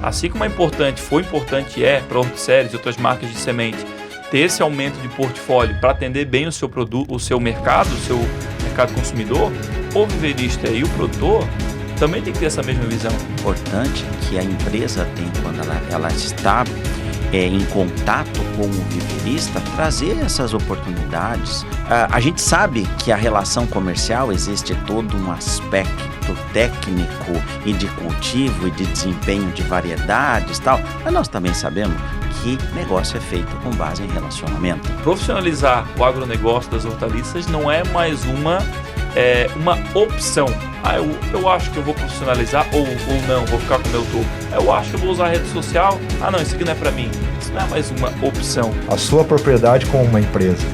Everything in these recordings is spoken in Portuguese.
assim como foi importante para a Horticeres e outras marcas de semente ter esse aumento de portfólio para atender bem o seu produto, o seu mercado consumidor, o viveirista e o produtor também tem que ter essa mesma visão. Importante que a empresa tem, quando ela está em contato com o viveirista, trazer essas oportunidades. A gente sabe que a relação comercial existe todo um aspecto técnico e de cultivo e de desempenho de variedades e tal, mas nós também sabemos que negócio é feito com base em relacionamento. Profissionalizar o agronegócio das hortaliças não é mais uma opção. Eu acho que eu vou profissionalizar ou não, vou ficar como eu tô. Eu acho que eu vou usar a rede social. Não, isso aqui não é para mim. Isso não é mais uma opção. A sua propriedade como uma empresa.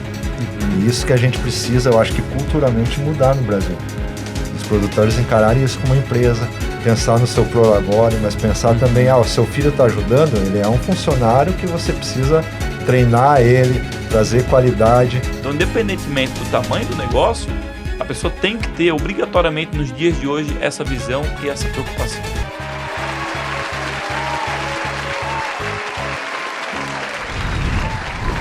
E isso que a gente precisa, eu acho que culturalmente mudar no Brasil. Os produtores encararem isso como uma empresa, pensar no seu prolabore, mas pensar também, o seu filho está ajudando, ele é um funcionário que você precisa treinar ele, trazer qualidade. Então, independentemente do tamanho do negócio, a pessoa tem que ter, obrigatoriamente, nos dias de hoje, essa visão e essa preocupação.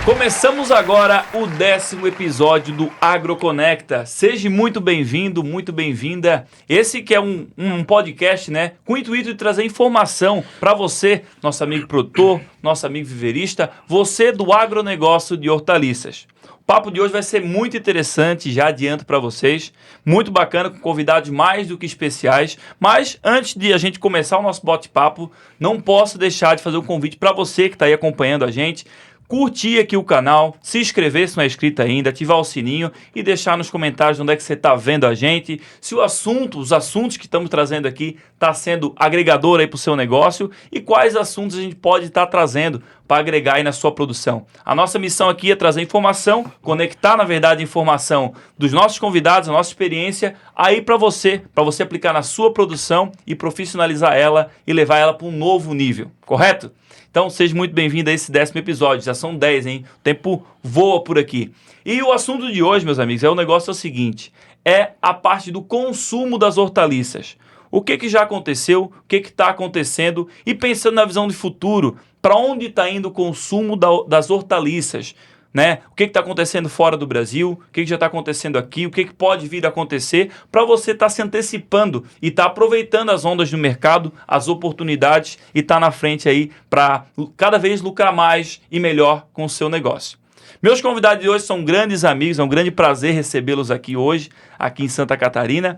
Começamos agora o 10º episódio do AgroConecta. Seja muito bem-vindo, muito bem-vinda. Esse que é um podcast, né, com o intuito de trazer informação para você, nosso amigo produtor, nosso amigo viveirista, você do agronegócio de hortaliças. O papo de hoje vai ser muito interessante, já adianto para vocês, muito bacana, com convidados mais do que especiais, mas antes de a gente começar o nosso bate-papo, não posso deixar de fazer um convite para você que está aí acompanhando a gente, curtir aqui o canal, se inscrever se não é inscrito ainda, ativar o sininho e deixar nos comentários onde é que você está vendo a gente, se os assuntos que estamos trazendo aqui está sendo agregador aí para o seu negócio e quais assuntos a gente pode estar trazendo para agregar aí na sua produção. A nossa missão aqui é trazer informação, conectar, na verdade, a informação dos nossos convidados, a nossa experiência, aí para você aplicar na sua produção e profissionalizar ela e levar ela para um novo nível, correto? Então, seja muito bem-vindo a esse 10º episódio. Já são 10, hein? O tempo voa por aqui. E o assunto de hoje, meus amigos, é o seguinte. É a parte do consumo das hortaliças. O que já aconteceu, o que está acontecendo e pensando na visão de futuro, para onde está indo o consumo das hortaliças, né? O que está acontecendo fora do Brasil, o que já está acontecendo aqui, o que pode vir a acontecer, para você estar se antecipando e estar aproveitando as ondas do mercado, as oportunidades e estar na frente aí para cada vez lucrar mais e melhor com o seu negócio. Meus convidados de hoje são grandes amigos, é um grande prazer recebê-los aqui hoje, aqui em Santa Catarina.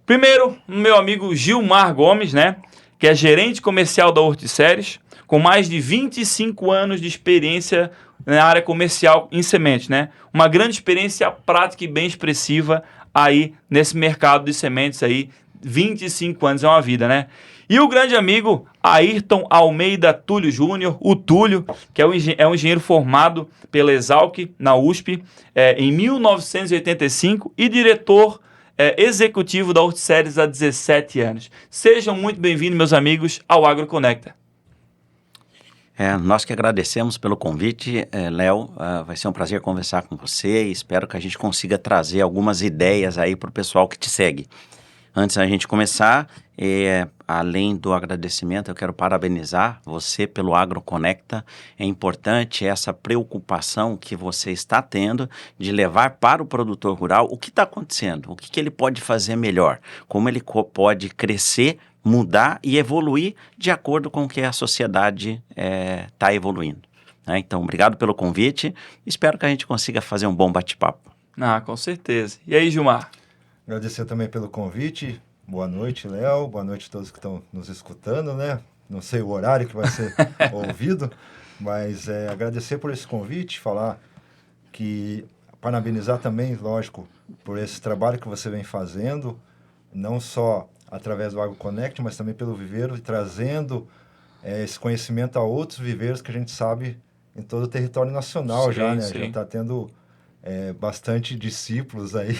Primeiro, meu amigo Gilmar Gomes, né? Que é gerente comercial da Horticeres, com mais de 25 anos de experiência na área comercial em sementes, né? Uma grande experiência prática e bem expressiva aí nesse mercado de sementes aí, 25 anos é uma vida, né? E o grande amigo Ayrton Almeida Túlio Júnior, o Túlio, que é um engenheiro formado pela Exalc, na USP, em 1985 e diretor executivo da Horticeres há 17 anos. Sejam muito bem-vindos, meus amigos, ao AgroConecta. Nós que agradecemos pelo convite, Léo, vai ser um prazer conversar com você e espero que a gente consiga trazer algumas ideias aí para o pessoal que te segue. Antes da gente começar, além do agradecimento, eu quero parabenizar você pelo AgroConecta. É importante essa preocupação que você está tendo de levar para o produtor rural o que está acontecendo, o que ele pode fazer melhor, como ele pode crescer, mudar e evoluir de acordo com o que a sociedade está evoluindo. Né? Então, obrigado pelo convite. Espero que a gente consiga fazer um bom bate-papo. Com certeza. E aí, Gilmar? Agradecer também pelo convite. Boa noite, Léo. Boa noite a todos que estão nos escutando, né? Não sei o horário que vai ser ouvido, mas agradecer por esse convite, parabenizar também, lógico, por esse trabalho que você vem fazendo, não só através do AgroConecta, mas também pelo viveiro, e trazendo esse conhecimento a outros viveiros que a gente sabe em todo o território nacional. Sim, já, né? Sim. Já está tendo bastante discípulos aí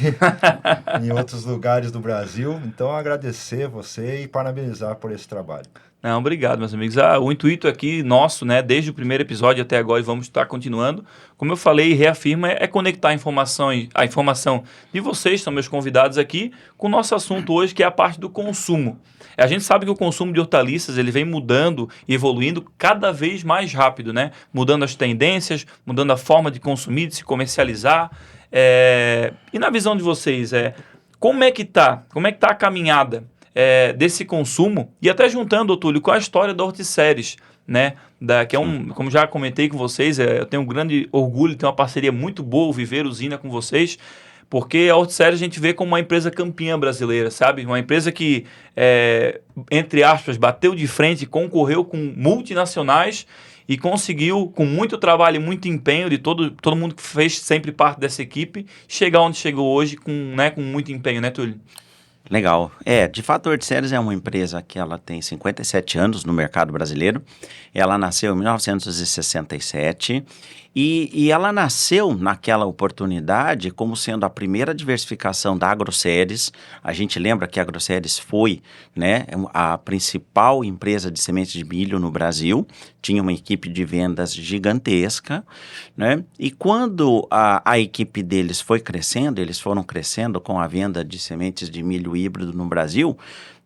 em outros lugares do Brasil. Então, agradecer você e parabenizar por esse trabalho. Não, obrigado, meus amigos. O intuito aqui nosso, né, desde o primeiro episódio até agora, e vamos estar continuando, como eu falei e reafirmo, é conectar a informação de vocês, são meus convidados aqui, com o nosso assunto hoje, que é a parte do consumo. A gente sabe que o consumo de hortaliças, ele vem mudando e evoluindo cada vez mais rápido, né? Mudando as tendências, mudando a forma de consumir, de se comercializar. E na visão de vocês, como é que tá a caminhada desse consumo, e até juntando, Túlio, com a história da Horticeres, né? Que é como já comentei com vocês, eu tenho um grande orgulho de ter uma parceria muito boa, Viver Usina com vocês, porque a Horticeres a gente vê como uma empresa campeã brasileira, sabe? Uma empresa que, entre aspas, bateu de frente, concorreu com multinacionais e conseguiu, com muito trabalho e muito empenho de todo mundo que fez sempre parte dessa equipe, chegar onde chegou hoje com muito empenho, né, Túlio? Legal. De fato, a Horticeres é uma empresa que ela tem 57 anos no mercado brasileiro. Ela nasceu em 1967 e ela nasceu naquela oportunidade como sendo a primeira diversificação da Agroceres. A gente lembra que a Agroceres foi, né, a principal empresa de sementes de milho no Brasil. Tinha uma equipe de vendas gigantesca, né? E quando a equipe deles foi crescendo, eles foram crescendo com a venda de sementes de milho híbrido no Brasil.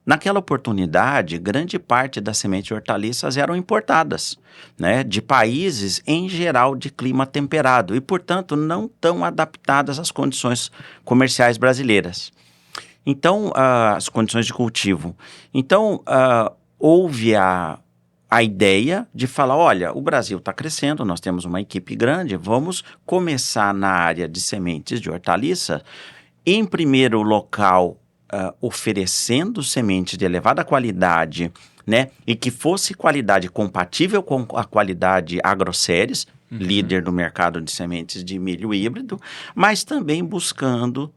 Naquela oportunidade, grande parte das sementes de hortaliças eram importadas, né, de países, em geral, de clima temperado e, portanto, não tão adaptadas às condições comerciais brasileiras. Então, as condições de cultivo. Então, houve a ideia de falar, olha, o Brasil está crescendo, nós temos uma equipe grande, vamos começar na área de sementes de hortaliça, em primeiro local, oferecendo sementes de elevada qualidade, né, e que fosse qualidade compatível com a qualidade Agroceres, líder do mercado de sementes de milho híbrido, mas também buscando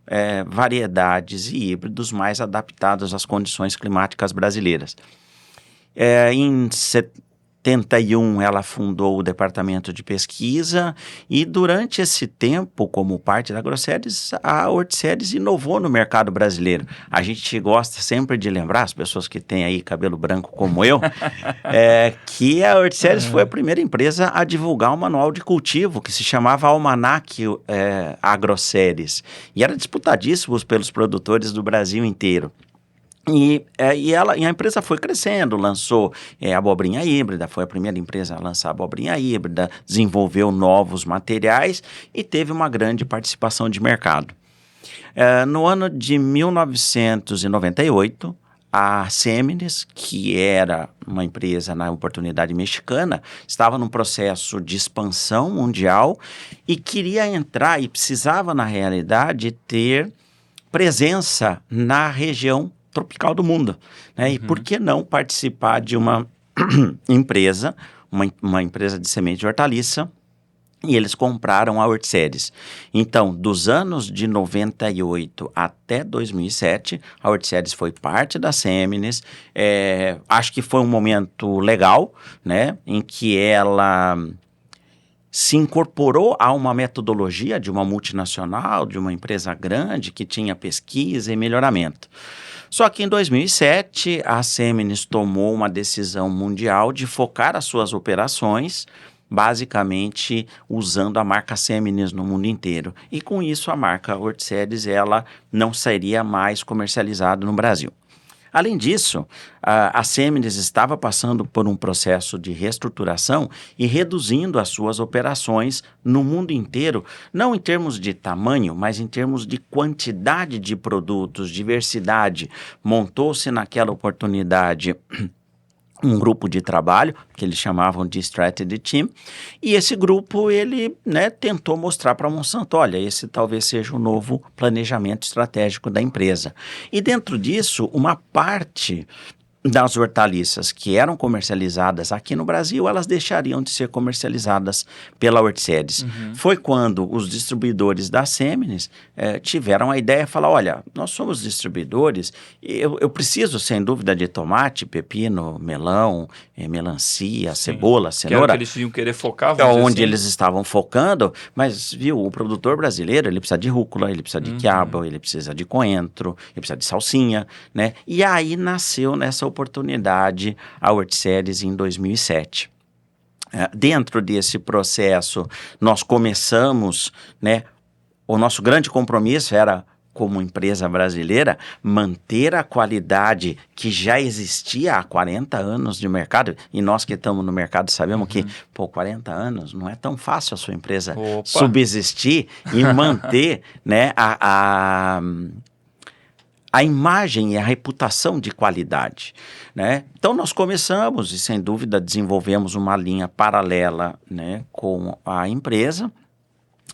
variedades e híbridos mais adaptados às condições climáticas brasileiras. Em 71, ela fundou o departamento de pesquisa e durante esse tempo, como parte da Agroceres, a Horticeres inovou no mercado brasileiro. A gente gosta sempre de lembrar, as pessoas que têm aí cabelo branco como eu, que a Horticeres foi a primeira empresa a divulgar um manual de cultivo que se chamava Almanac Agroceres e era disputadíssimo pelos produtores do Brasil inteiro. E a empresa foi crescendo, lançou abobrinha híbrida, foi a primeira empresa a lançar abobrinha híbrida, desenvolveu novos materiais e teve uma grande participação de mercado. No ano de 1998, a Seminis, que era uma empresa na oportunidade mexicana, estava num processo de expansão mundial e queria entrar e precisava, na realidade, ter presença na região tropical do mundo, né? E por que não participar de uma empresa, uma empresa de semente de hortaliça, e eles compraram a Horticeres. Então, dos anos de 98 até 2007, a Horticeres foi parte da Seminis. Acho que foi um momento legal, né, em que ela se incorporou a uma metodologia de uma multinacional, de uma empresa grande que tinha pesquisa e melhoramento. Só que em 2007, a Seminis tomou uma decisão mundial de focar as suas operações, basicamente usando a marca Seminis no mundo inteiro. E com isso, a marca Horticeres, ela não seria mais comercializada no Brasil. Além disso, a Seminis estava passando por um processo de reestruturação e reduzindo as suas operações no mundo inteiro, não em termos de tamanho, mas em termos de quantidade de produtos, diversidade. Montou-se naquela oportunidade um grupo de trabalho, que eles chamavam de Strategy Team, e esse grupo, ele, né, tentou mostrar para a Monsanto, olha, esse talvez seja o novo planejamento estratégico da empresa. E dentro disso, uma parte das hortaliças que eram comercializadas aqui no Brasil, elas deixariam de ser comercializadas pela Horticeres. Foi quando os distribuidores da Seminis tiveram a ideia de falar, olha, nós somos distribuidores, eu preciso, sem dúvida, de tomate, pepino, melão, melancia, cebola, cenoura. Que era o que eles iam querer focar. Onde eles estavam focando, mas, viu, o produtor brasileiro, ele precisa de rúcula, ele precisa de quiabo, ele precisa de coentro, ele precisa de salsinha, né? E aí nasceu nessa oportunidade à Horticeres em 2007. Dentro desse processo, nós começamos, né, o nosso grande compromisso era, como empresa brasileira, manter a qualidade que já existia há 40 anos de mercado, e nós que estamos no mercado sabemos que, 40 anos não é tão fácil a sua empresa subsistir e manter, né, a imagem e a reputação de qualidade, né? Então nós começamos e sem dúvida desenvolvemos uma linha paralela, né, com a empresa,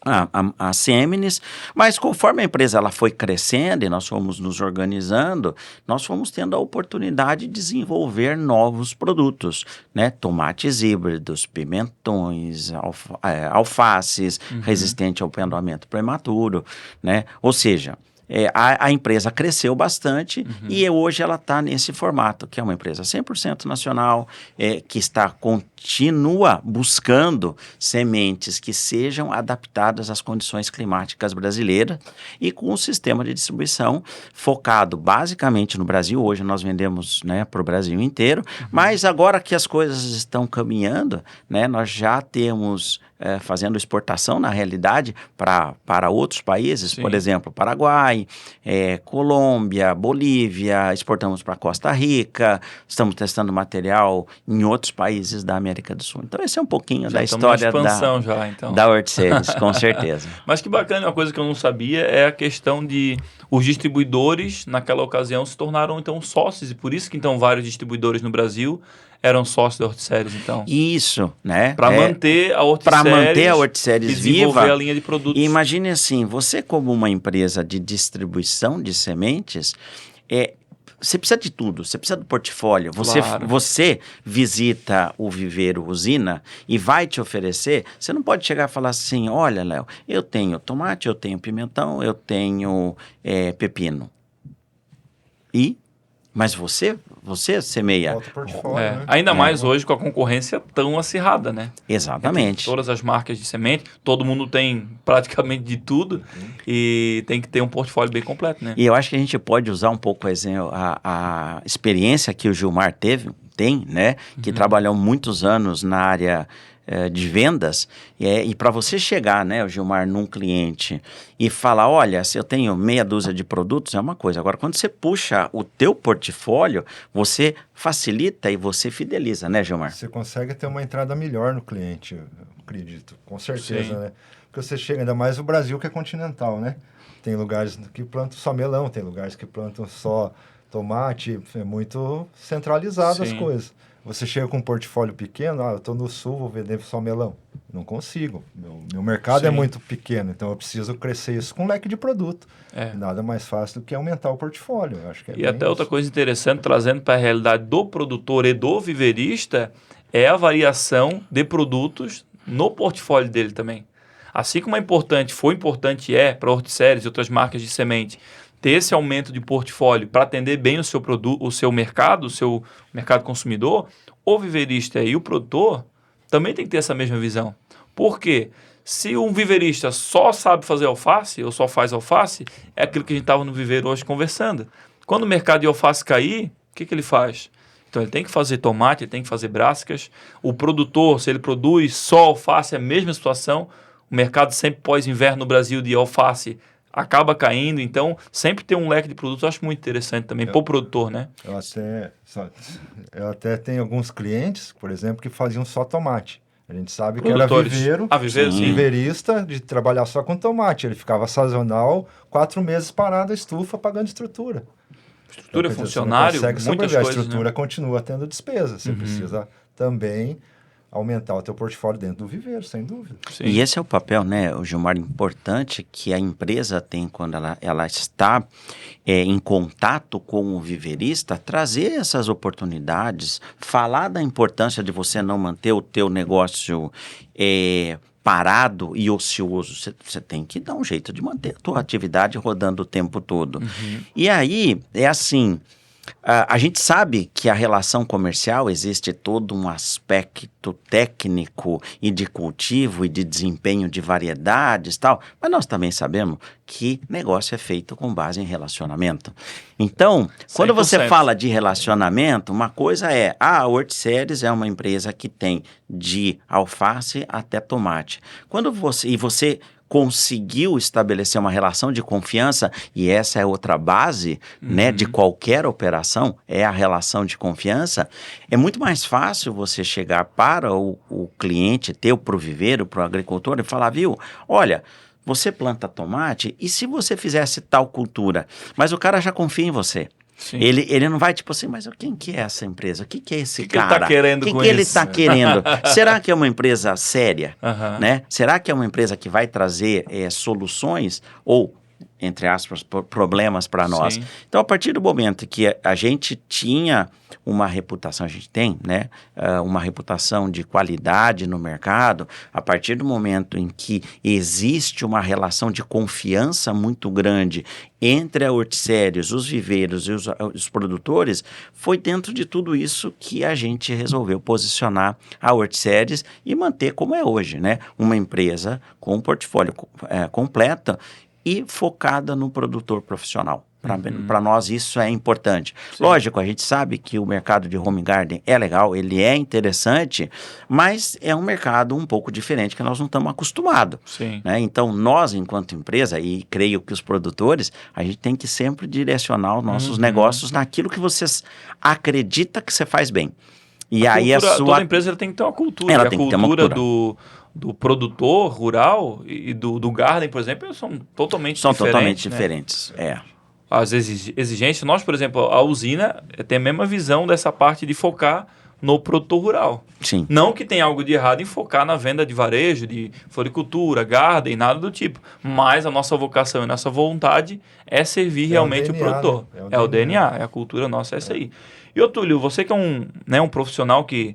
a Seminis, mas conforme a empresa ela foi crescendo e nós fomos nos organizando, nós fomos tendo a oportunidade de desenvolver novos produtos, né? Tomates híbridos, pimentões, alfaces, resistente ao pendoamento prematuro, né? Ou seja, a empresa cresceu bastante e hoje ela está nesse formato, que é uma empresa 100% nacional, que continua buscando sementes que sejam adaptadas às condições climáticas brasileiras e com um sistema de distribuição focado basicamente no Brasil. Hoje nós vendemos, né, para o Brasil inteiro, mas agora que as coisas estão caminhando, né, nós já temos fazendo exportação, na realidade, para outros países, por exemplo, Paraguai, Colômbia, Bolívia, exportamos para Costa Rica, estamos testando material em outros países da América do Sul. Então, esse é um pouquinho da história da Horticeres, com certeza. Mas que bacana, uma coisa que eu não sabia é a questão de os distribuidores, naquela ocasião, se tornaram, então, sócios, e por isso que, então, vários distribuidores no Brasil eram sócios da Horticeres, então. Isso, né? Para manter a Horticeres viva. A linha de produtos. E imagine assim, você como uma empresa de distribuição de sementes, você precisa de tudo, você precisa do portfólio. Você visita o viveiro usina e vai te oferecer, você não pode chegar e falar assim, olha, Léo, eu tenho tomate, eu tenho pimentão, eu tenho pepino. Mas você semeia. Né? Ainda mais hoje com a concorrência tão acirrada, né? Exatamente. Todas as marcas de semente, todo mundo tem praticamente de tudo e tem que ter um portfólio bem completo, né? E eu acho que a gente pode usar um pouco a experiência que o Gilmar tem, né? Que trabalhou muitos anos na área de vendas, e para você chegar, né, o Gilmar, num cliente e falar, olha, se eu tenho meia dúzia de produtos, é uma coisa. Agora, quando você puxa o teu portfólio, você facilita e você fideliza, né, Gilmar? Você consegue ter uma entrada melhor no cliente, eu acredito, com certeza, né? Porque você chega, ainda mais o Brasil que é continental, né? Tem lugares que plantam só melão, tem lugares que plantam só tomate, é muito centralizado as coisas. Você chega com um portfólio pequeno, eu estou no sul, vou vender só melão. Não consigo. Meu mercado é muito pequeno, então eu preciso crescer isso com um leque de produto. Nada mais fácil do que aumentar o portfólio. Eu acho que e até outra coisa interessante, trazendo para a realidade do produtor e do viveirista, é a variação de produtos no portfólio dele também. Assim como foi importante para a Horticeres e outras marcas de semente, ter esse aumento de portfólio para atender bem o seu produto, o seu mercado consumidor, o viveirista e o produtor também tem que ter essa mesma visão. Por quê? Se um viveirista só sabe fazer alface ou só faz alface, é aquilo que a gente estava no viveiro hoje conversando. Quando o mercado de alface cair, o que ele faz? Então ele tem que fazer tomate, ele tem que fazer brassicas. O produtor, se ele produz só alface, é a mesma situação. O mercado sempre pós-inverno no Brasil de alface acaba caindo, então sempre ter um leque de produtos eu acho muito interessante também para o produtor, né? Eu até tenho alguns clientes, por exemplo, que faziam só tomate. A gente sabe que era viveirista de trabalhar só com tomate. Ele ficava sazonal, 4 meses parado a estufa, pagando estrutura. Estrutura, então, funcionário, muitas coisas. A estrutura continua tendo despesa. Você precisa também aumentar o teu portfólio dentro do viveiro, sem dúvida. Sim. E esse é o papel, né, o Gilmar, importante que a empresa tem quando ela está em contato com o viveirista, trazer essas oportunidades, falar da importância de você não manter o teu negócio parado e ocioso. Você tem que dar um jeito de manter a tua atividade rodando o tempo todo. E aí, é assim, A gente sabe que a relação comercial existe todo um aspecto técnico e de cultivo e de desempenho de variedades e tal, mas nós também sabemos que negócio é feito com base em relacionamento. Então, quando 100%. você fala de relacionamento, uma coisa é, a Horticeres é uma empresa que tem de alface até tomate. Quando você conseguiu estabelecer uma relação de confiança, e essa é outra base, né, de qualquer operação, é a relação de confiança, é muito mais fácil você chegar para o cliente, pro viveiro, para o agricultor e falar, viu, olha, você planta tomate e se você fizesse tal cultura, mas o cara já confia em você. Sim. Ele não vai tipo assim, mas quem que é essa empresa? O que é esse que ele cara? tá querendo com que ele isso? está querendo? Será que é uma empresa séria? Aham. Né? Será que é uma empresa que vai trazer soluções ou, entre aspas, problemas para nós? Sim. Então, a partir do momento que a gente tinha uma reputação, a gente tem, né, uma reputação de qualidade no mercado, a partir do momento em que existe uma relação de confiança muito grande entre a Horticeres, os viveiros e os produtores, foi dentro de tudo isso que a gente resolveu posicionar a Horticeres e manter como é hoje, né, uma empresa com um portfólio completo e focada no produtor profissional. Para nós isso é importante. Sim. Lógico, a gente sabe que o mercado de home garden é legal, ele é interessante, mas é um mercado um pouco diferente que nós não estamos acostumados. Sim. Né? Então, nós, enquanto empresa, e creio que os produtores, a gente tem que sempre direcionar os nossos negócios naquilo que vocês acreditam que você faz bem. E aí Toda empresa tem que ter uma cultura. Ela A tem que ter uma cultura cultura. do produtor rural e do garden, por exemplo, são totalmente diferentes. Totalmente né? diferentes, As exigências, nós, por exemplo, a usina tem a mesma visão dessa parte de focar no produtor rural. Sim. Não que tenha algo de errado em focar na venda de varejo, de floricultura, garden, nada do tipo. Mas a nossa vocação e nossa vontade é servir realmente o DNA, produtor. né? É o DNA, é a cultura nossa, é essa aí. E, ô Túlio, você que é um profissional que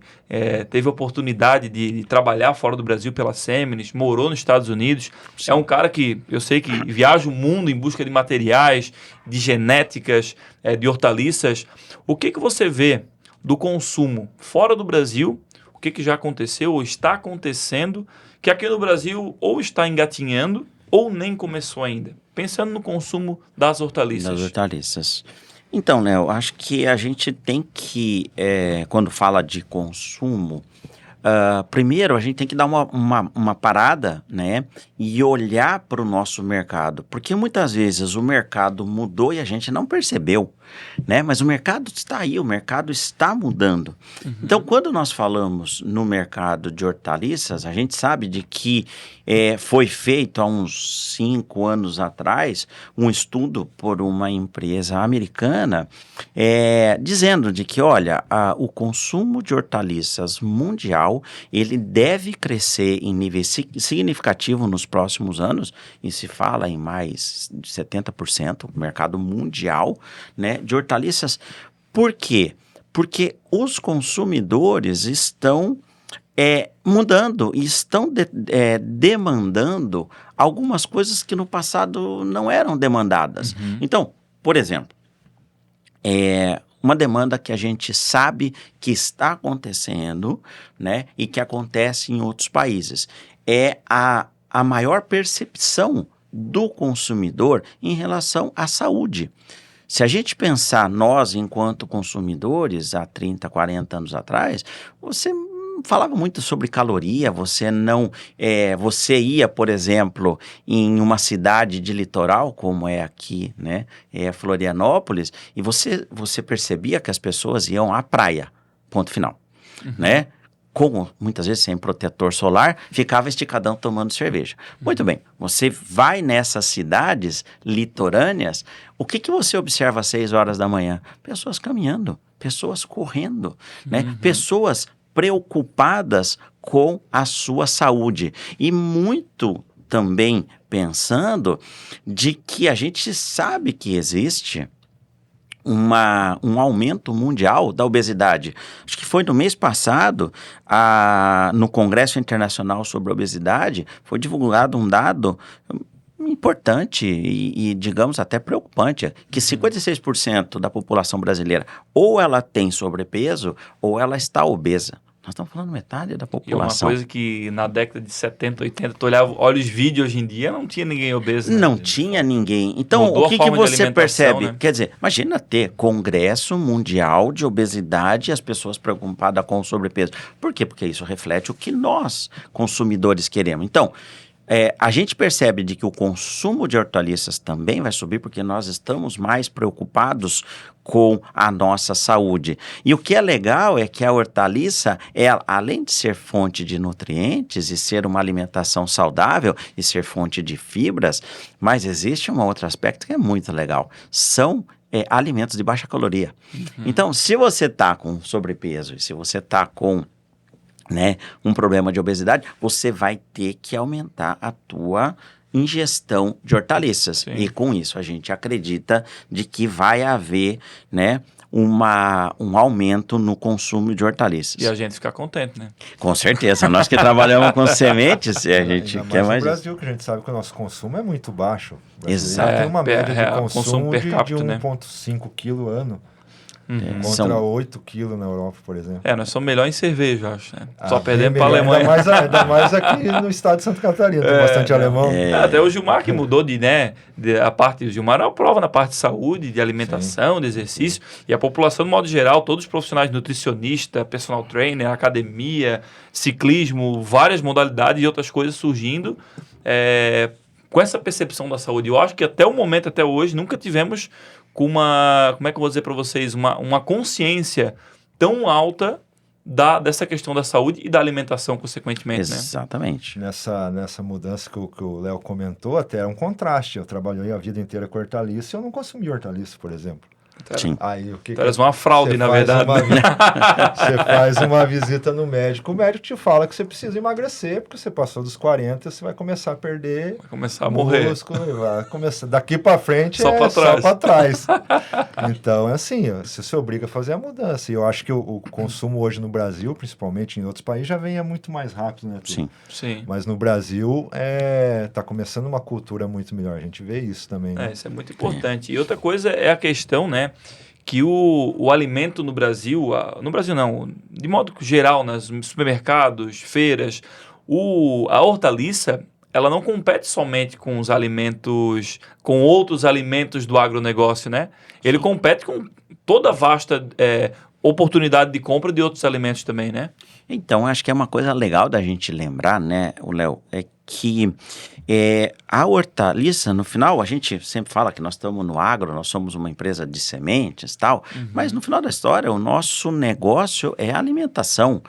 teve a oportunidade de trabalhar fora do Brasil pela Seminis, morou nos Estados Unidos, Sim. é um cara que eu sei que viaja o mundo em busca de materiais, de genéticas, de hortaliças. O que você vê do consumo fora do Brasil? O que já aconteceu ou está acontecendo que aqui no Brasil ou está engatinhando ou nem começou ainda? Pensando no consumo das hortaliças. Das hortaliças. Então, né, eu acho que a gente tem que, quando fala de consumo, primeiro a gente tem que dar uma parada, né, e olhar para o nosso mercado, porque muitas vezes o mercado mudou e a gente não percebeu, né, mas o mercado está aí, o mercado está mudando. Então, quando nós falamos no mercado de hortaliças, a gente sabe de que foi feito há uns 5 anos atrás um estudo por uma empresa americana dizendo de que, olha, o consumo de hortaliças mundial ele deve crescer em nível significativo nos próximos anos, e se fala em mais de 70%, o mercado mundial, né, de hortaliças. Por quê? Porque os consumidores estão mudando e estão demandando algumas coisas que no passado não eram demandadas. Então, por exemplo, uma demanda que a gente sabe que está acontecendo, né, e que acontece em outros países, é a maior percepção do consumidor em relação à saúde. Se a gente pensar nós, enquanto consumidores, há 30, 40 anos atrás, você falava muito sobre caloria, você ia, por exemplo, em uma cidade de litoral, como é aqui, né, Florianópolis, e você percebia que as pessoas iam à praia, ponto final, né? Como muitas vezes sem protetor solar, ficava esticadão tomando cerveja. Muito bem, você vai nessas cidades litorâneas, o que você observa às 6 horas da manhã? Pessoas caminhando, pessoas correndo, né? Pessoas preocupadas com a sua saúde e muito também pensando de que a gente sabe que existe um aumento mundial da obesidade. Acho que foi no mês passado, no Congresso Internacional sobre Obesidade, foi divulgado um dado importante e, digamos, até preocupante, que 56% da população brasileira ou ela tem sobrepeso ou ela está obesa. Nós estamos falando metade da população. E uma coisa que na década de 70, 80, tu olha os vídeos hoje em dia, não tinha ninguém obeso. Né? Não tinha ninguém. Então, Mudou o que você percebe? Né? Quer dizer, imagina ter Congresso Mundial de Obesidade e as pessoas preocupadas com o sobrepeso. Por quê? Porque isso reflete o que nós, consumidores, queremos. Então, a gente percebe de que o consumo de hortaliças também vai subir porque nós estamos mais preocupados com a nossa saúde. E o que é legal é que a hortaliça, além de ser fonte de nutrientes e ser uma alimentação saudável e ser fonte de fibras, mas existe um outro aspecto que é muito legal. São alimentos de baixa caloria. Então, se você está com sobrepeso e se você está com um problema de obesidade, você vai ter que aumentar a tua ingestão de hortaliças. Sim. E com isso a gente acredita de que vai haver, um aumento no consumo de hortaliças. E a gente ficar contente, né? Com certeza. Nós que trabalhamos com sementes, a gente quer mais. No Brasil, que a gente sabe que o nosso consumo é muito baixo. Exato. Tem uma média de consumo per capita, de 1,5 kg ano. Contra São 8 quilos na Europa, por exemplo. Nós somos melhor em cerveja, acho, né? Só perdemos para a Alemanha. Ainda mais aqui no estado de Santa Catarina, tem bastante alemão. Até o Gilmar que mudou a parte, o Gilmar é uma prova na parte de saúde, de alimentação, de exercício, e a população, de modo geral, todos os profissionais, nutricionista, personal trainer, academia, ciclismo, várias modalidades e outras coisas surgindo, com essa percepção da saúde. Eu acho que até o momento, até hoje, nunca tivemos com como é que eu vou dizer para vocês, uma consciência tão alta dessa questão da saúde e da alimentação, consequentemente. Exatamente. Né? Nessa mudança que o Léo comentou, até é um contraste. Eu trabalhei a vida inteira com hortaliça e eu não consumi hortaliça, por exemplo. Sim. Aí, uma fraude, na verdade. Você faz uma visita no médico, o médico te fala que você precisa emagrecer, porque você passou dos 40, você vai começar a perder... Vai começar a morrer. Músculo, vai começar, daqui para frente só para trás. Então, assim, você se obriga a fazer a mudança. E eu acho que o consumo hoje no Brasil, principalmente em outros países, já vem muito mais rápido, né? Sim. Mas no Brasil, tá começando uma cultura muito melhor. A gente vê isso também. Né? Isso é muito importante. E outra coisa é a questão, que o alimento no Brasil não, de modo geral, nos supermercados, feiras, a hortaliça, ela não compete somente com os alimentos, com outros alimentos do agronegócio, né? Ele compete com toda a vasta oportunidade de compra de outros alimentos também, né? Então, acho que é uma coisa legal da gente lembrar, Léo, é que a hortaliça, no final, a gente sempre fala que nós estamos no agro, nós somos uma empresa de sementes e tal, mas no final da história, o nosso negócio é a alimentação.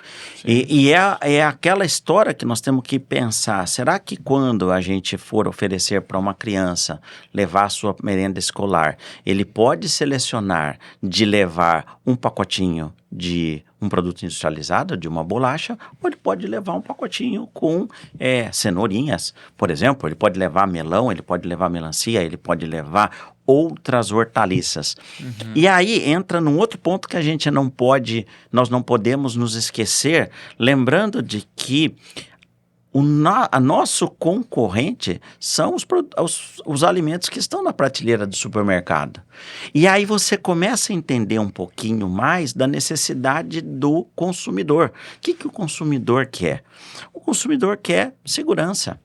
E é aquela história que nós temos que pensar, será que quando a gente for oferecer para uma criança levar a sua merenda escolar, ele pode selecionar de levar um pacotinho de um produto industrializado, de uma bolacha, ou ele pode levar um pacotinho com cenourinhas, por exemplo, ele pode levar melão, ele pode levar melancia, ele pode levar outras hortaliças. E aí entra num outro ponto que nós não podemos nos esquecer, lembrando de que a nosso concorrente são os alimentos que estão na prateleira do supermercado. E aí você começa a entender um pouquinho mais da necessidade do consumidor. O que o consumidor quer? O consumidor quer segurança.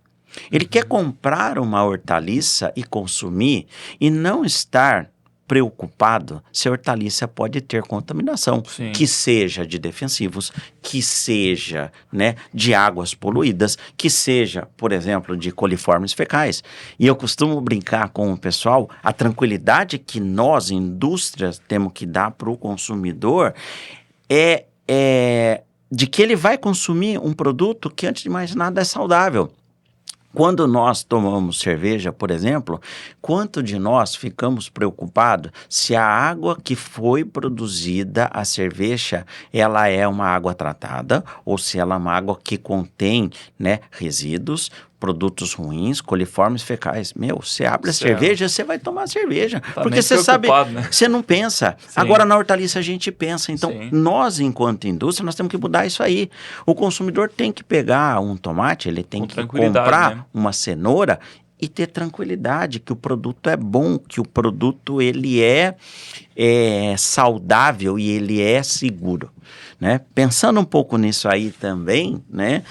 Ele quer comprar uma hortaliça e consumir e não estar preocupado se a hortaliça pode ter contaminação, que seja de defensivos, que seja de águas poluídas, que seja, por exemplo, de coliformes fecais. E eu costumo brincar com o pessoal, a tranquilidade que nós, indústrias, temos que dar para o consumidor é de que ele vai consumir um produto que, antes de mais nada, é saudável. Quando nós tomamos cerveja, por exemplo, quanto de nós ficamos preocupados se a água que foi produzida, a cerveja, ela é uma água tratada ou se ela é uma água que contém resíduos, produtos ruins, coliformes fecais. Você abre a cerveja, você vai tomar cerveja. Porque você sabe, você não pensa. Sim. Agora, na hortaliça, a gente pensa. Então, nós, enquanto indústria, nós temos que mudar isso aí. O consumidor tem que pegar um tomate, ele tem que comprar uma cenoura e ter tranquilidade que o produto é bom, que o produto ele é saudável e ele é seguro, né? Pensando um pouco nisso aí também, né?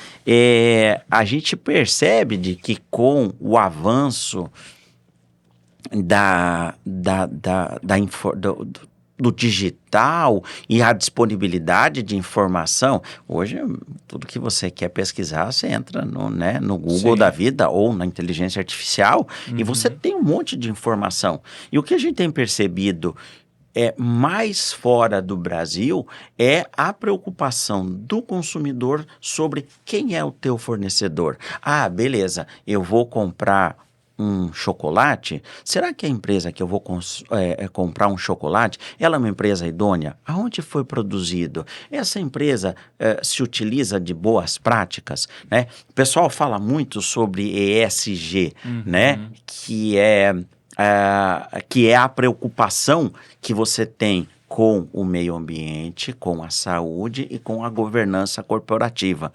A gente percebe de que com o avanço do digital e a disponibilidade de informação, hoje tudo que você quer pesquisar, você entra no Google da vida ou na inteligência artificial e você tem um monte de informação. E o que a gente tem percebido mais fora do Brasil é a preocupação do consumidor sobre quem é o teu fornecedor. Ah, beleza, eu vou comprar um chocolate, será que a empresa que eu vou comprar um chocolate, ela é uma empresa idônea? Aonde foi produzido? Essa empresa se utiliza de boas práticas, né? O pessoal fala muito sobre ESG, né? Que é a preocupação que você tem com o meio ambiente, com a saúde e com a governança corporativa.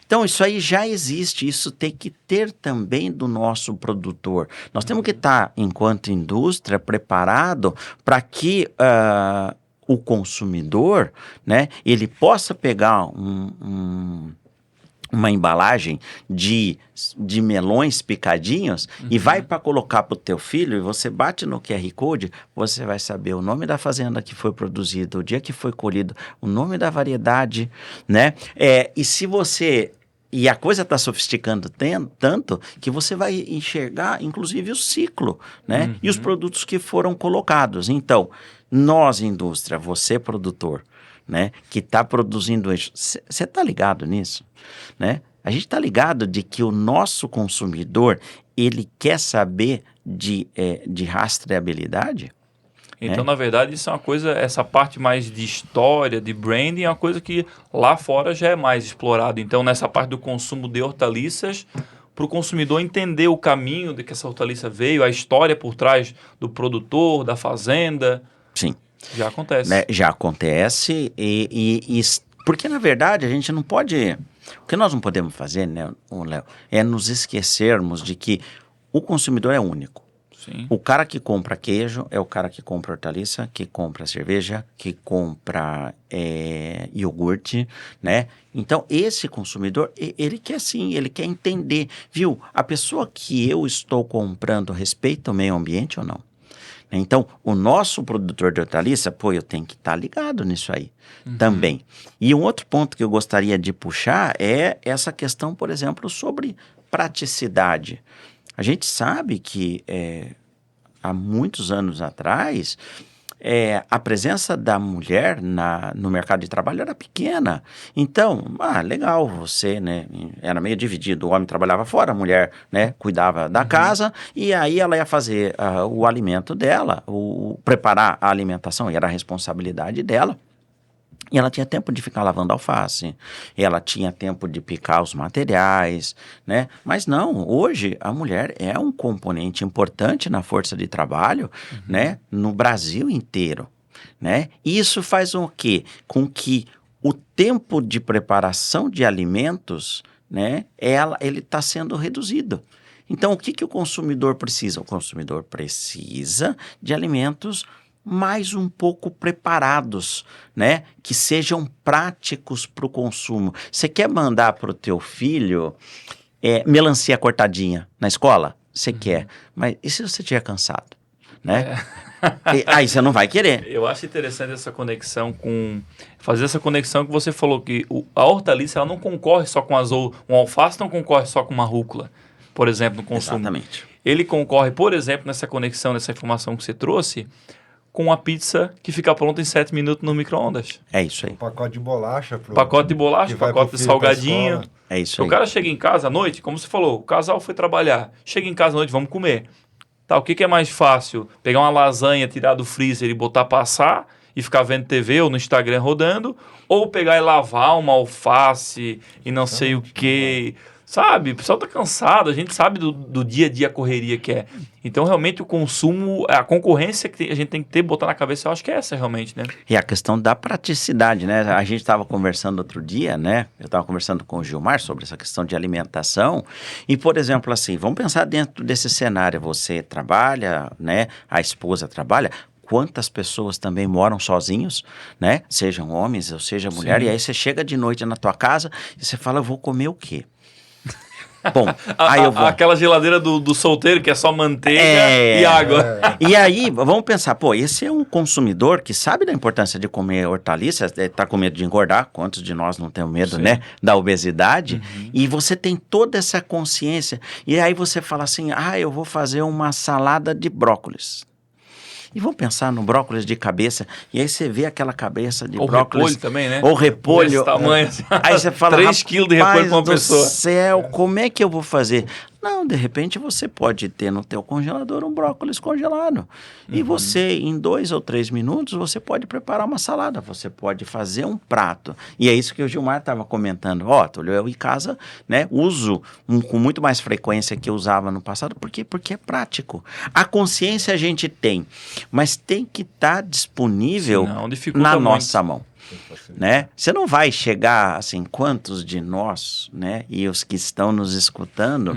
Então, isso aí já existe, isso tem que ter também do nosso produtor. Nós temos que estar, enquanto indústria, preparado para que o consumidor, né, ele possa pegar uma embalagem de melões picadinhos e vai para colocar para o teu filho e você bate no QR Code, você vai saber o nome da fazenda que foi produzido, o dia que foi colhido, o nome da variedade, né? E se você... E a coisa está sofisticando tanto que você vai enxergar, inclusive, o ciclo, né? E os produtos que foram colocados. Então, nós, indústria, você, produtor, né, que está produzindo isso, você está ligado nisso, né? A gente está ligado de que o nosso consumidor, ele quer saber de rastreabilidade? Então, na verdade, isso é uma coisa, essa parte mais de história, de branding, é uma coisa que lá fora já é mais explorado. Então, nessa parte do consumo de hortaliças, para o consumidor entender o caminho de que essa hortaliça veio, a história por trás do produtor, da fazenda. Sim. Já acontece. Né? Já acontece porque, na verdade, a gente não pode... O que nós não podemos fazer, né, Léo, é nos esquecermos de que o consumidor é único. Sim. O cara que compra queijo é o cara que compra hortaliça, que compra cerveja, que compra iogurte, né? Então, esse consumidor, ele quer sim, ele quer entender, viu? A pessoa que eu estou comprando respeita o meio ambiente ou não? Então, o nosso produtor de hortaliça, eu tenho que estar ligado nisso aí também. E um outro ponto que eu gostaria de puxar é essa questão, por exemplo, sobre praticidade. A gente sabe que há muitos anos atrás, a presença da mulher no mercado de trabalho era pequena. Então, legal, você, né, era meio dividido. O homem trabalhava fora, a mulher, né, cuidava da casa, e aí ela ia fazer o alimento dela, preparar a alimentação, e era a responsabilidade dela. E ela tinha tempo de ficar lavando alface, ela tinha tempo de picar os materiais, né? Mas não, hoje a mulher é um componente importante na força de trabalho, né? No Brasil inteiro, né? E isso faz o quê? Com que o tempo de preparação de alimentos, né? Ele está sendo reduzido. Então, o que o consumidor precisa? O consumidor precisa de alimentos mais um pouco preparados, né? Que sejam práticos para o consumo. Você quer mandar para o teu filho melancia cortadinha na escola? Você quer, mas e se você estiver cansado, né? Aí você não vai querer. Eu acho interessante essa conexão fazer essa conexão que você falou, que a hortaliça ela não concorre só com um alface não concorre só com uma rúcula, por exemplo, no consumo. Exatamente. Ele concorre, por exemplo, nessa conexão, nessa informação que você trouxe, com uma pizza que fica pronta em 7 minutos no micro-ondas. É isso aí. Um pacote de bolacha. Pacote de bolacha, pacote de salgadinho. É isso aí. O cara chega em casa à noite, como você falou, o casal foi trabalhar. Chega em casa à noite, vamos comer. Tá, o que é mais fácil? Pegar uma lasanha, tirar do freezer e botar passar e ficar vendo TV ou no Instagram rodando? Ou pegar e lavar uma alface e não sei o quê? sabe? O pessoal tá cansado, a gente sabe do dia a dia a correria que é. Então, realmente, o consumo, a concorrência que a gente tem que ter, botar na cabeça, eu acho que é essa realmente, né? E a questão da praticidade, né? A gente estava conversando outro dia, né? Eu estava conversando com o Gilmar sobre essa questão de alimentação. E, por exemplo, assim, vamos pensar dentro desse cenário. Você trabalha, né? A esposa trabalha. Quantas pessoas também moram sozinhos, né? Sejam homens ou seja mulher. Sim. E aí você chega de noite na tua casa e você fala, eu vou comer o quê? Bom, aí eu vou... Aquela geladeira do solteiro que é só manteiga e água. E aí, vamos pensar, pô, esse é um consumidor que sabe da importância de comer hortaliças, tá com medo de engordar, quantos de nós não temos medo, Sim. né, da obesidade, e você tem toda essa consciência, e aí você fala assim, eu vou fazer uma salada de brócolis. E vamos pensar no brócolis de cabeça, e aí você vê aquela cabeça de brócolis. Repolho também, né? Ou repolho. Desse tamanho. Aí você fala, 3 quilos de repolho para uma pessoa. Céu, como é que eu vou fazer? Não, de repente você pode ter no teu congelador um brócolis congelado. E você, em 2 ou 3 minutos, você pode preparar uma salada, você pode fazer um prato. E é isso que o Gilmar estava comentando. Túlio, eu em casa, né, uso com muito mais frequência que eu usava no passado. Por quê? Porque é prático. A consciência a gente tem, mas tem que estar disponível na nossa mão. Né? Você não vai chegar, assim, quantos de nós, né, e os que estão nos escutando,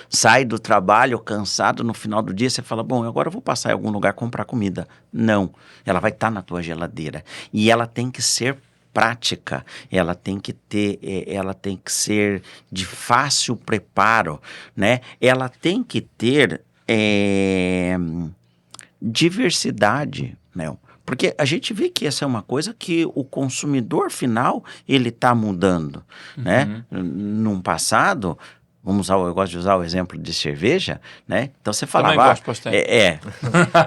sai do trabalho cansado, no final do dia você fala, bom, agora eu vou passar em algum lugar comprar comida. Não, ela vai estar na tua geladeira e ela tem que ser prática, ela tem que ser de fácil preparo, né? Ela tem que ter diversidade, né? Porque a gente vê que essa é uma coisa que o consumidor final, ele está mudando, né? Num passado, eu gosto de usar o exemplo de cerveja, né? Então você falava... Também gosto bastante.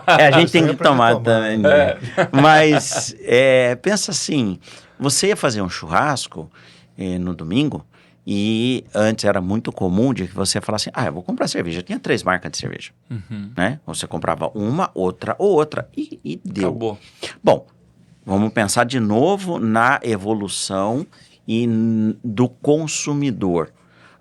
A gente tem que tomar também. Né? Mas pensa assim, você ia fazer um churrasco no domingo, e antes era muito comum de que você falasse assim, eu vou comprar cerveja. Tinha 3 marcas de cerveja, né? Você comprava uma, outra ou outra e deu. Acabou. Bom, vamos pensar de novo na evolução do consumidor.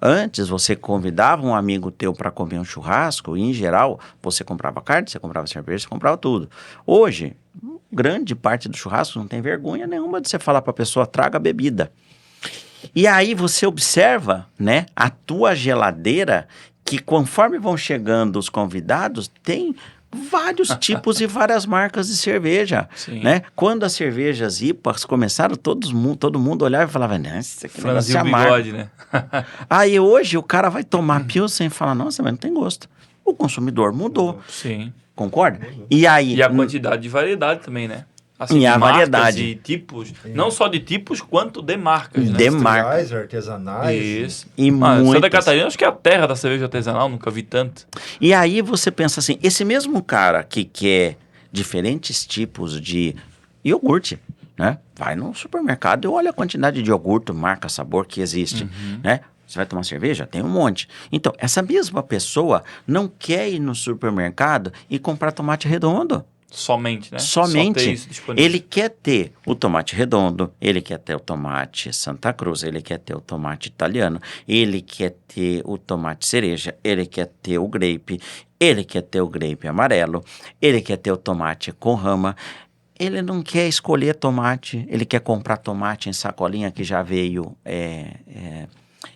Antes, você convidava um amigo teu para comer um churrasco e, em geral, você comprava carne, você comprava cerveja, você comprava tudo. Hoje, grande parte do churrasco não tem vergonha nenhuma de você falar para a pessoa, traga bebida. E aí você observa, né, a tua geladeira, que conforme vão chegando os convidados, tem vários tipos e várias marcas de cerveja, né? Quando as cervejas IPAs começaram, todo mundo olhava e falava, nossa, que negócio o bigode, né? Aí hoje o cara vai tomar Pilsen e fala, nossa, mas não tem gosto. O consumidor mudou. Sim. Concorda? E aí... E a quantidade de variedade também, né? Assim, e a variedade. E tipos, não só de tipos, quanto de marcas, né? De marcas. Artesanais. Isso. E Santa Catarina, acho que é a terra da cerveja artesanal, nunca vi tanto. E aí você pensa assim, esse mesmo cara que quer diferentes tipos de iogurte, né? Vai no supermercado e olha a quantidade de iogurte, marca, sabor que existe, né? Você vai tomar cerveja? Tem um monte. Então, essa mesma pessoa não quer ir no supermercado e comprar tomate redondo. Somente, né? Somente. Só ter isso disponível. Ele quer ter o tomate redondo, ele quer ter o tomate Santa Cruz, ele quer ter o tomate italiano, ele quer ter o tomate cereja, ele quer ter o grape, ele quer ter o grape amarelo, ele quer ter o tomate com rama. Ele não quer escolher tomate, ele quer comprar tomate em sacolinha que já veio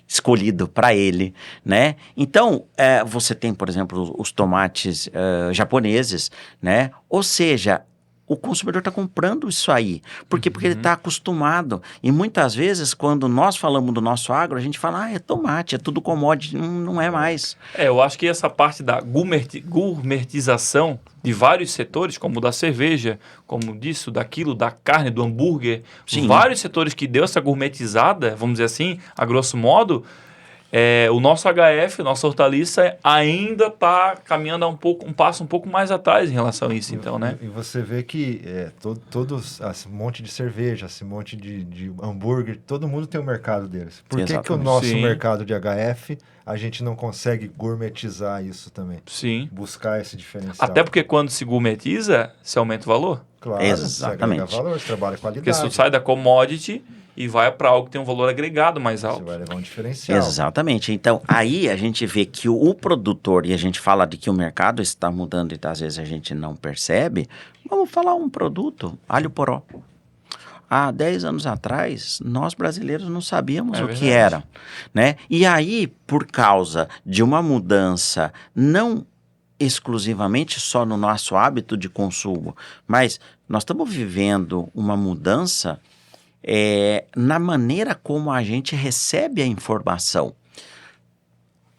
escolhido para ele, né? Então, você tem, por exemplo, os tomates japoneses, né? Ou seja, o consumidor está comprando isso aí. Por quê? Porque ele está acostumado. E muitas vezes, quando nós falamos do nosso agro, a gente fala, é tomate, é tudo commodity. Não é mais. Eu acho que essa parte da gourmetização de vários setores, como o da cerveja, como disso, daquilo, da carne, do hambúrguer, Sim. Vários setores que deu essa gourmetizada, vamos dizer assim, a grosso modo, o nosso HF, nossa hortaliça, ainda está caminhando um passo um pouco mais atrás em relação a isso, então, né? E você vê que todos, esse monte de cerveja, esse monte de hambúrguer, todo mundo tem o mercado deles. Por que o nosso mercado de HF, a gente não consegue gourmetizar isso também? Sim. Buscar esse diferencial. Até porque quando se gourmetiza, se aumenta o valor. Claro, exatamente. Você agrega valor, você trabalha qualidade. Porque se tu sai da commodity e vai para algo que tem um valor agregado mais Você alto. vai levar um diferencial. Exatamente. Então, aí a gente vê que o produtor, e a gente fala de que o mercado está mudando e às vezes a gente não percebe, vamos falar um produto, alho poró. Há 10 anos atrás, nós brasileiros não sabíamos o que era, né? E aí, por causa de uma mudança, não exclusivamente só no nosso hábito de consumo, mas nós estamos vivendo uma mudança na maneira como a gente recebe a informação.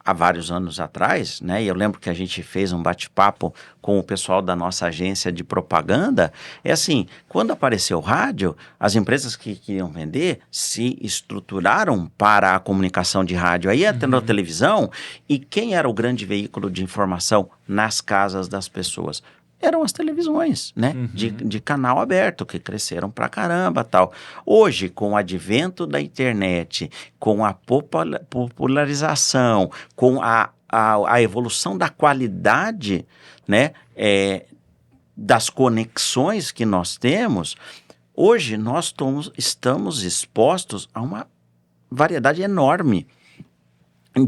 Há vários anos atrás, né? E eu lembro que a gente fez um bate-papo com o pessoal da nossa agência de propaganda. É assim, quando apareceu o rádio, as empresas que queriam vender se estruturaram para a comunicação de rádio. Aí entrou a televisão, e quem era o grande veículo de informação nas casas das pessoas? Eram as televisões, né? De canal aberto, que cresceram pra caramba, tal. Hoje, com o advento da internet, com a popularização, com a evolução da qualidade, né? Das conexões que nós temos, hoje nós estamos expostos a uma variedade enorme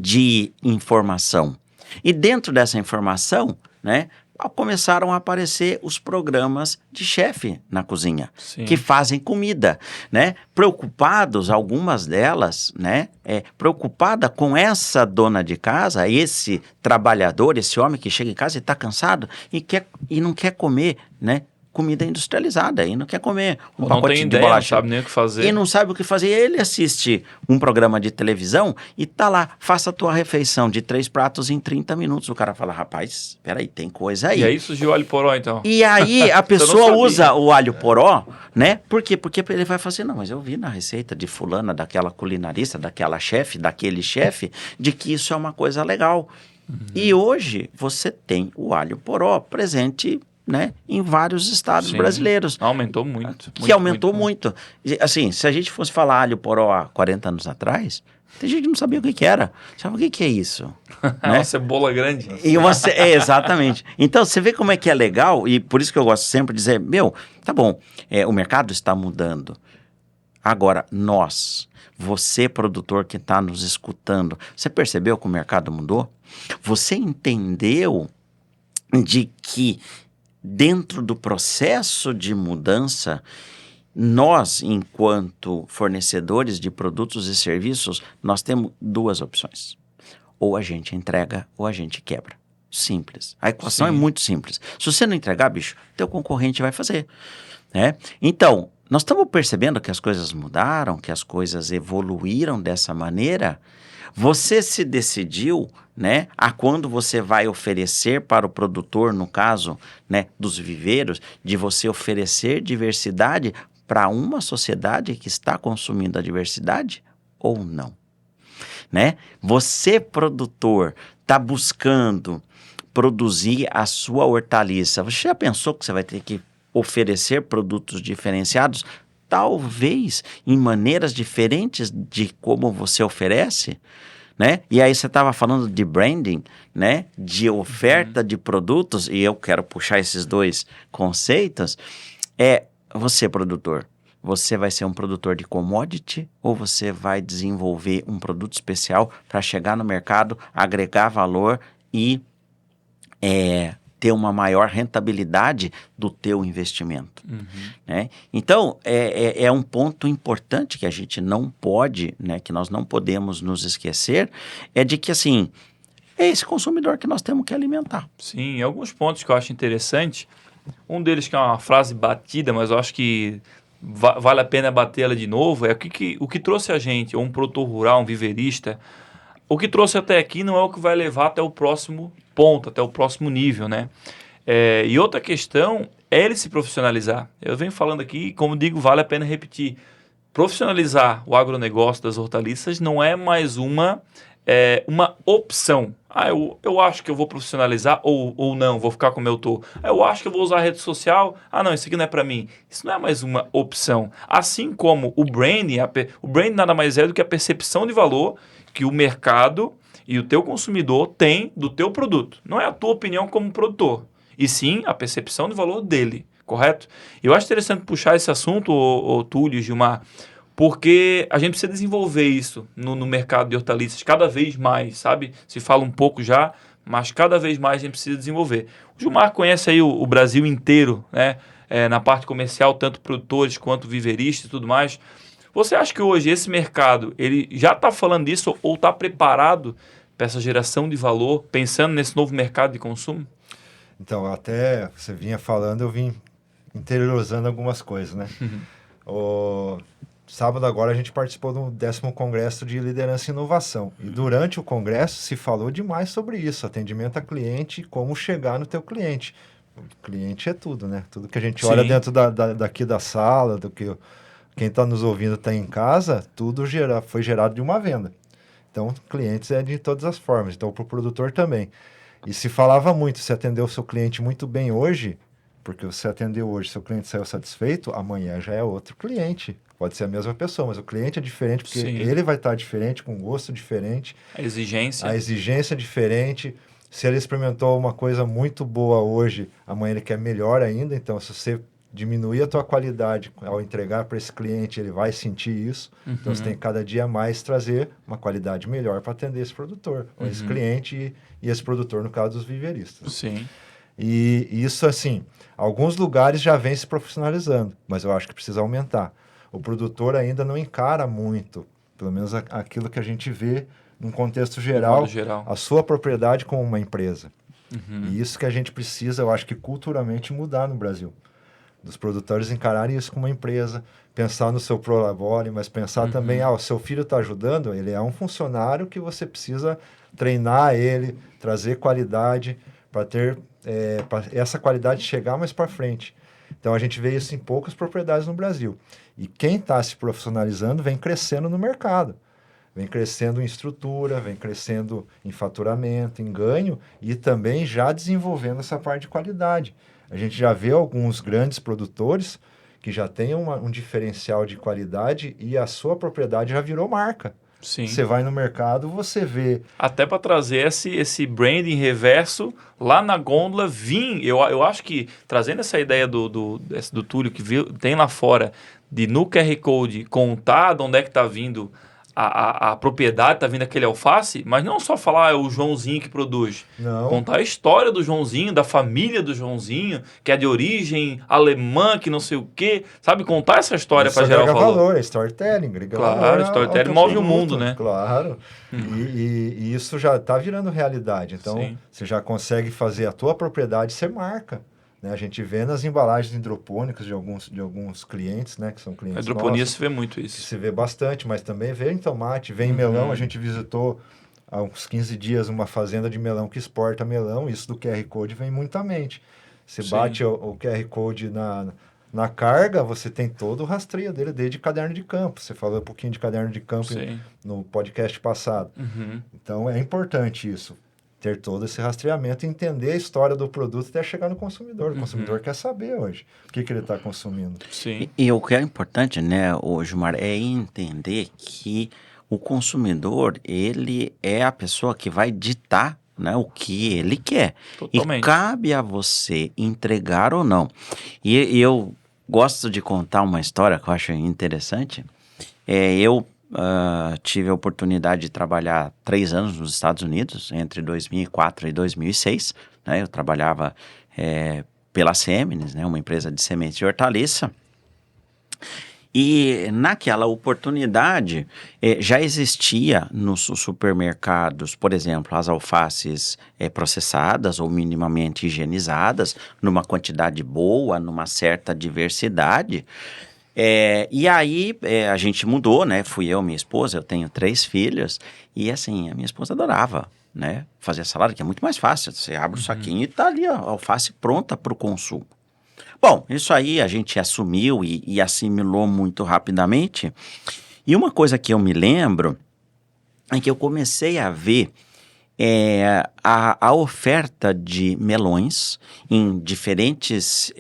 de informação. E dentro dessa informação, né? Começaram a aparecer os programas de chefe na cozinha, que fazem comida, né? Preocupados, algumas delas, né? Preocupada com essa dona de casa, esse trabalhador, esse homem que chega em casa e está cansado e não quer comer, né? Comida industrializada, e não quer comer um pacote de bolacha. Não sabe nem o que fazer. E não sabe o que fazer. Ele assiste um programa de televisão e tá lá, faça a tua refeição de 3 pratos em 30 minutos. O cara fala, rapaz, peraí, tem coisa aí. E aí surgiu o alho poró, então. E aí a pessoa usa o alho poró, né? Por quê? Porque ele vai fazer, não, mas eu vi na receita de fulana, daquela culinarista, daquela chefe, daquele chefe, de que isso é uma coisa legal. E hoje você tem o alho poró presente, né, em vários estados brasileiros. Aumentou muito. Que aumentou muito. Assim, se a gente fosse falar alho poró há 40 anos atrás, tem gente que não sabia o que era. Sabe o que é isso? Né? Uma cebola grande. Exatamente. Então, você vê como é que é legal, e por isso que eu gosto sempre de dizer, tá bom, o mercado está mudando. Agora, você produtor que está nos escutando, você percebeu que o mercado mudou? Você entendeu de que dentro do processo de mudança, nós, enquanto fornecedores de produtos e serviços, nós temos 2 opções. Ou a gente entrega, ou a gente quebra. Simples. A equação é muito simples. Se você não entregar, bicho, teu concorrente vai fazer, né? Então, nós estamos percebendo que as coisas mudaram, que as coisas evoluíram dessa maneira. Você se decidiu, né, a quando você vai oferecer para o produtor, no caso, né, dos viveiros, de você oferecer diversidade para uma sociedade que está consumindo a diversidade ou não, né? Você, produtor, está buscando produzir a sua hortaliça. Você já pensou que você vai ter que oferecer produtos diferenciados? Talvez em maneiras diferentes de como você oferece, né? E aí você estava falando de branding, né? De oferta de produtos, e eu quero puxar esses 2 conceitos. Você, produtor, você vai ser um produtor de commodity ou você vai desenvolver um produto especial para chegar no mercado, agregar valor e ter uma maior rentabilidade do teu investimento, né? Então, é um ponto importante que a gente não pode, né, que nós não podemos nos esquecer, é de que, assim, é esse consumidor que nós temos que alimentar. Sim, alguns pontos que eu acho interessante. Um deles que é uma frase batida, mas eu acho que vale a pena batê-la de novo, é o que trouxe a gente, ou um produtor rural, um viveirista, o que trouxe até aqui não é o que vai levar até o próximo ponto, até o próximo nível, né? E outra questão é ele se profissionalizar. Eu venho falando aqui, como digo, vale a pena repetir. Profissionalizar o agronegócio das hortaliças não é mais uma opção. Eu acho que eu vou profissionalizar ou não, vou ficar como eu estou. Eu acho que eu vou usar a rede social. Não, isso aqui não é para mim. Isso não é mais uma opção. Assim como o branding nada mais é do que a percepção de valor que o mercado e o teu consumidor tem do teu produto. Não é a tua opinião como produtor, e sim a percepção de valor dele, correto? Eu acho interessante puxar esse assunto, Túlio, Gilmar, Porque a gente precisa desenvolver isso no mercado de hortaliças cada vez mais, sabe? Se fala um pouco já, mas cada vez mais a gente precisa desenvolver. O Gilmar conhece aí o Brasil inteiro, né? Na parte comercial, tanto produtores quanto viveristas e tudo mais. Você acha que hoje esse mercado ele já está falando disso ou está preparado para essa geração de valor, pensando nesse novo mercado de consumo? Então, até você vinha falando, eu vim interiorizando algumas coisas, né? O sábado agora a gente participou do 10º Congresso de Liderança e Inovação. E durante o congresso se falou demais sobre isso, atendimento a cliente e como chegar no teu cliente. O cliente é tudo, né? Tudo que a gente olha dentro daqui da sala, do que quem está nos ouvindo está em casa, tudo foi gerado de uma venda. Então, clientes é de todas as formas. Então, para o produtor também. E se falava muito, se atendeu o seu cliente muito bem hoje, porque você atendeu hoje, seu cliente saiu satisfeito, amanhã já é outro cliente. Pode ser a mesma pessoa, mas o cliente é diferente, porque ele vai estar diferente, com gosto diferente. A exigência é diferente. Se ele experimentou uma coisa muito boa hoje, amanhã ele quer melhor ainda. Então, se você diminuir a tua qualidade ao entregar para esse cliente, ele vai sentir isso. Então, você tem que cada dia mais trazer uma qualidade melhor para atender esse produtor, ou esse cliente e esse produtor, no caso dos viveristas. Sim. E isso, assim, alguns lugares já vem se profissionalizando, mas eu acho que precisa aumentar. O produtor ainda não encara muito, pelo menos aquilo que a gente vê num contexto geral, a sua propriedade como uma empresa. E isso que a gente precisa, eu acho que culturalmente mudar no Brasil. Dos produtores encararem isso como uma empresa, pensar no seu prolabore, mas pensar também, o seu filho está ajudando, ele é um funcionário que você precisa treinar ele, trazer qualidade para ter para essa qualidade chegar mais para frente. Então a gente vê isso em poucas propriedades no Brasil. E quem está se profissionalizando vem crescendo no mercado. Vem crescendo em estrutura, vem crescendo em faturamento, em ganho e também já desenvolvendo essa parte de qualidade. A gente já vê alguns grandes produtores que já têm um diferencial de qualidade e a sua propriedade já virou marca. Sim. Você vai no mercado, você vê... Até para trazer esse branding reverso lá na gôndola, eu acho que trazendo essa ideia do Túlio que tem lá fora, de no QR Code contar de onde é que está vindo a propriedade, está vindo aquele alface, mas não só falar é o Joãozinho que produz. Não. Contar a história do Joãozinho, da família do Joãozinho, que é de origem alemã, que não sei o quê. Sabe, contar essa história para gerar valor. É storytelling. Claro, storytelling move o mundo, né? Claro. E isso já está virando realidade. Então, você já consegue fazer a tua propriedade ser marca. Né? A gente vê nas embalagens hidropônicas de alguns clientes, né, que são clientes nossos. A hidroponia nossos, se vê muito isso. Se vê bastante, mas também vê em tomate, vê em melão. A gente visitou há uns 15 dias uma fazenda de melão que exporta melão. Isso do QR Code vem muito à mente. Você bate o QR Code na carga, você tem todo o rastreio dele, desde caderno de campo. Você falou um pouquinho de caderno de campo no podcast passado. Então, é importante isso. Ter todo esse rastreamento e entender a história do produto até chegar no consumidor. O consumidor quer saber hoje o que ele está consumindo. Sim. E o que é importante, né, Gilmar, é entender que o consumidor, ele é a pessoa que vai ditar, né, o que ele quer. Totalmente. E cabe a você entregar ou não. E eu gosto de contar uma história que eu acho interessante. Eu tive a oportunidade de trabalhar 3 anos nos Estados Unidos, entre 2004 e 2006. Né? Eu trabalhava pela Seminis, né? Uma empresa de sementes de hortaliça. E naquela oportunidade já existia nos supermercados, por exemplo, as alfaces processadas ou minimamente higienizadas, numa quantidade boa, numa certa diversidade. E aí a gente mudou, né? Fui eu, minha esposa, eu tenho 3 filhos. E assim, a minha esposa adorava, né? Fazer salada, que é muito mais fácil. Você abre o saquinho e tá ali a alface pronta para o consumo. Bom, isso aí a gente assumiu e assimilou muito rapidamente. E uma coisa que eu me lembro é que eu comecei a ver a oferta de melões em diferentes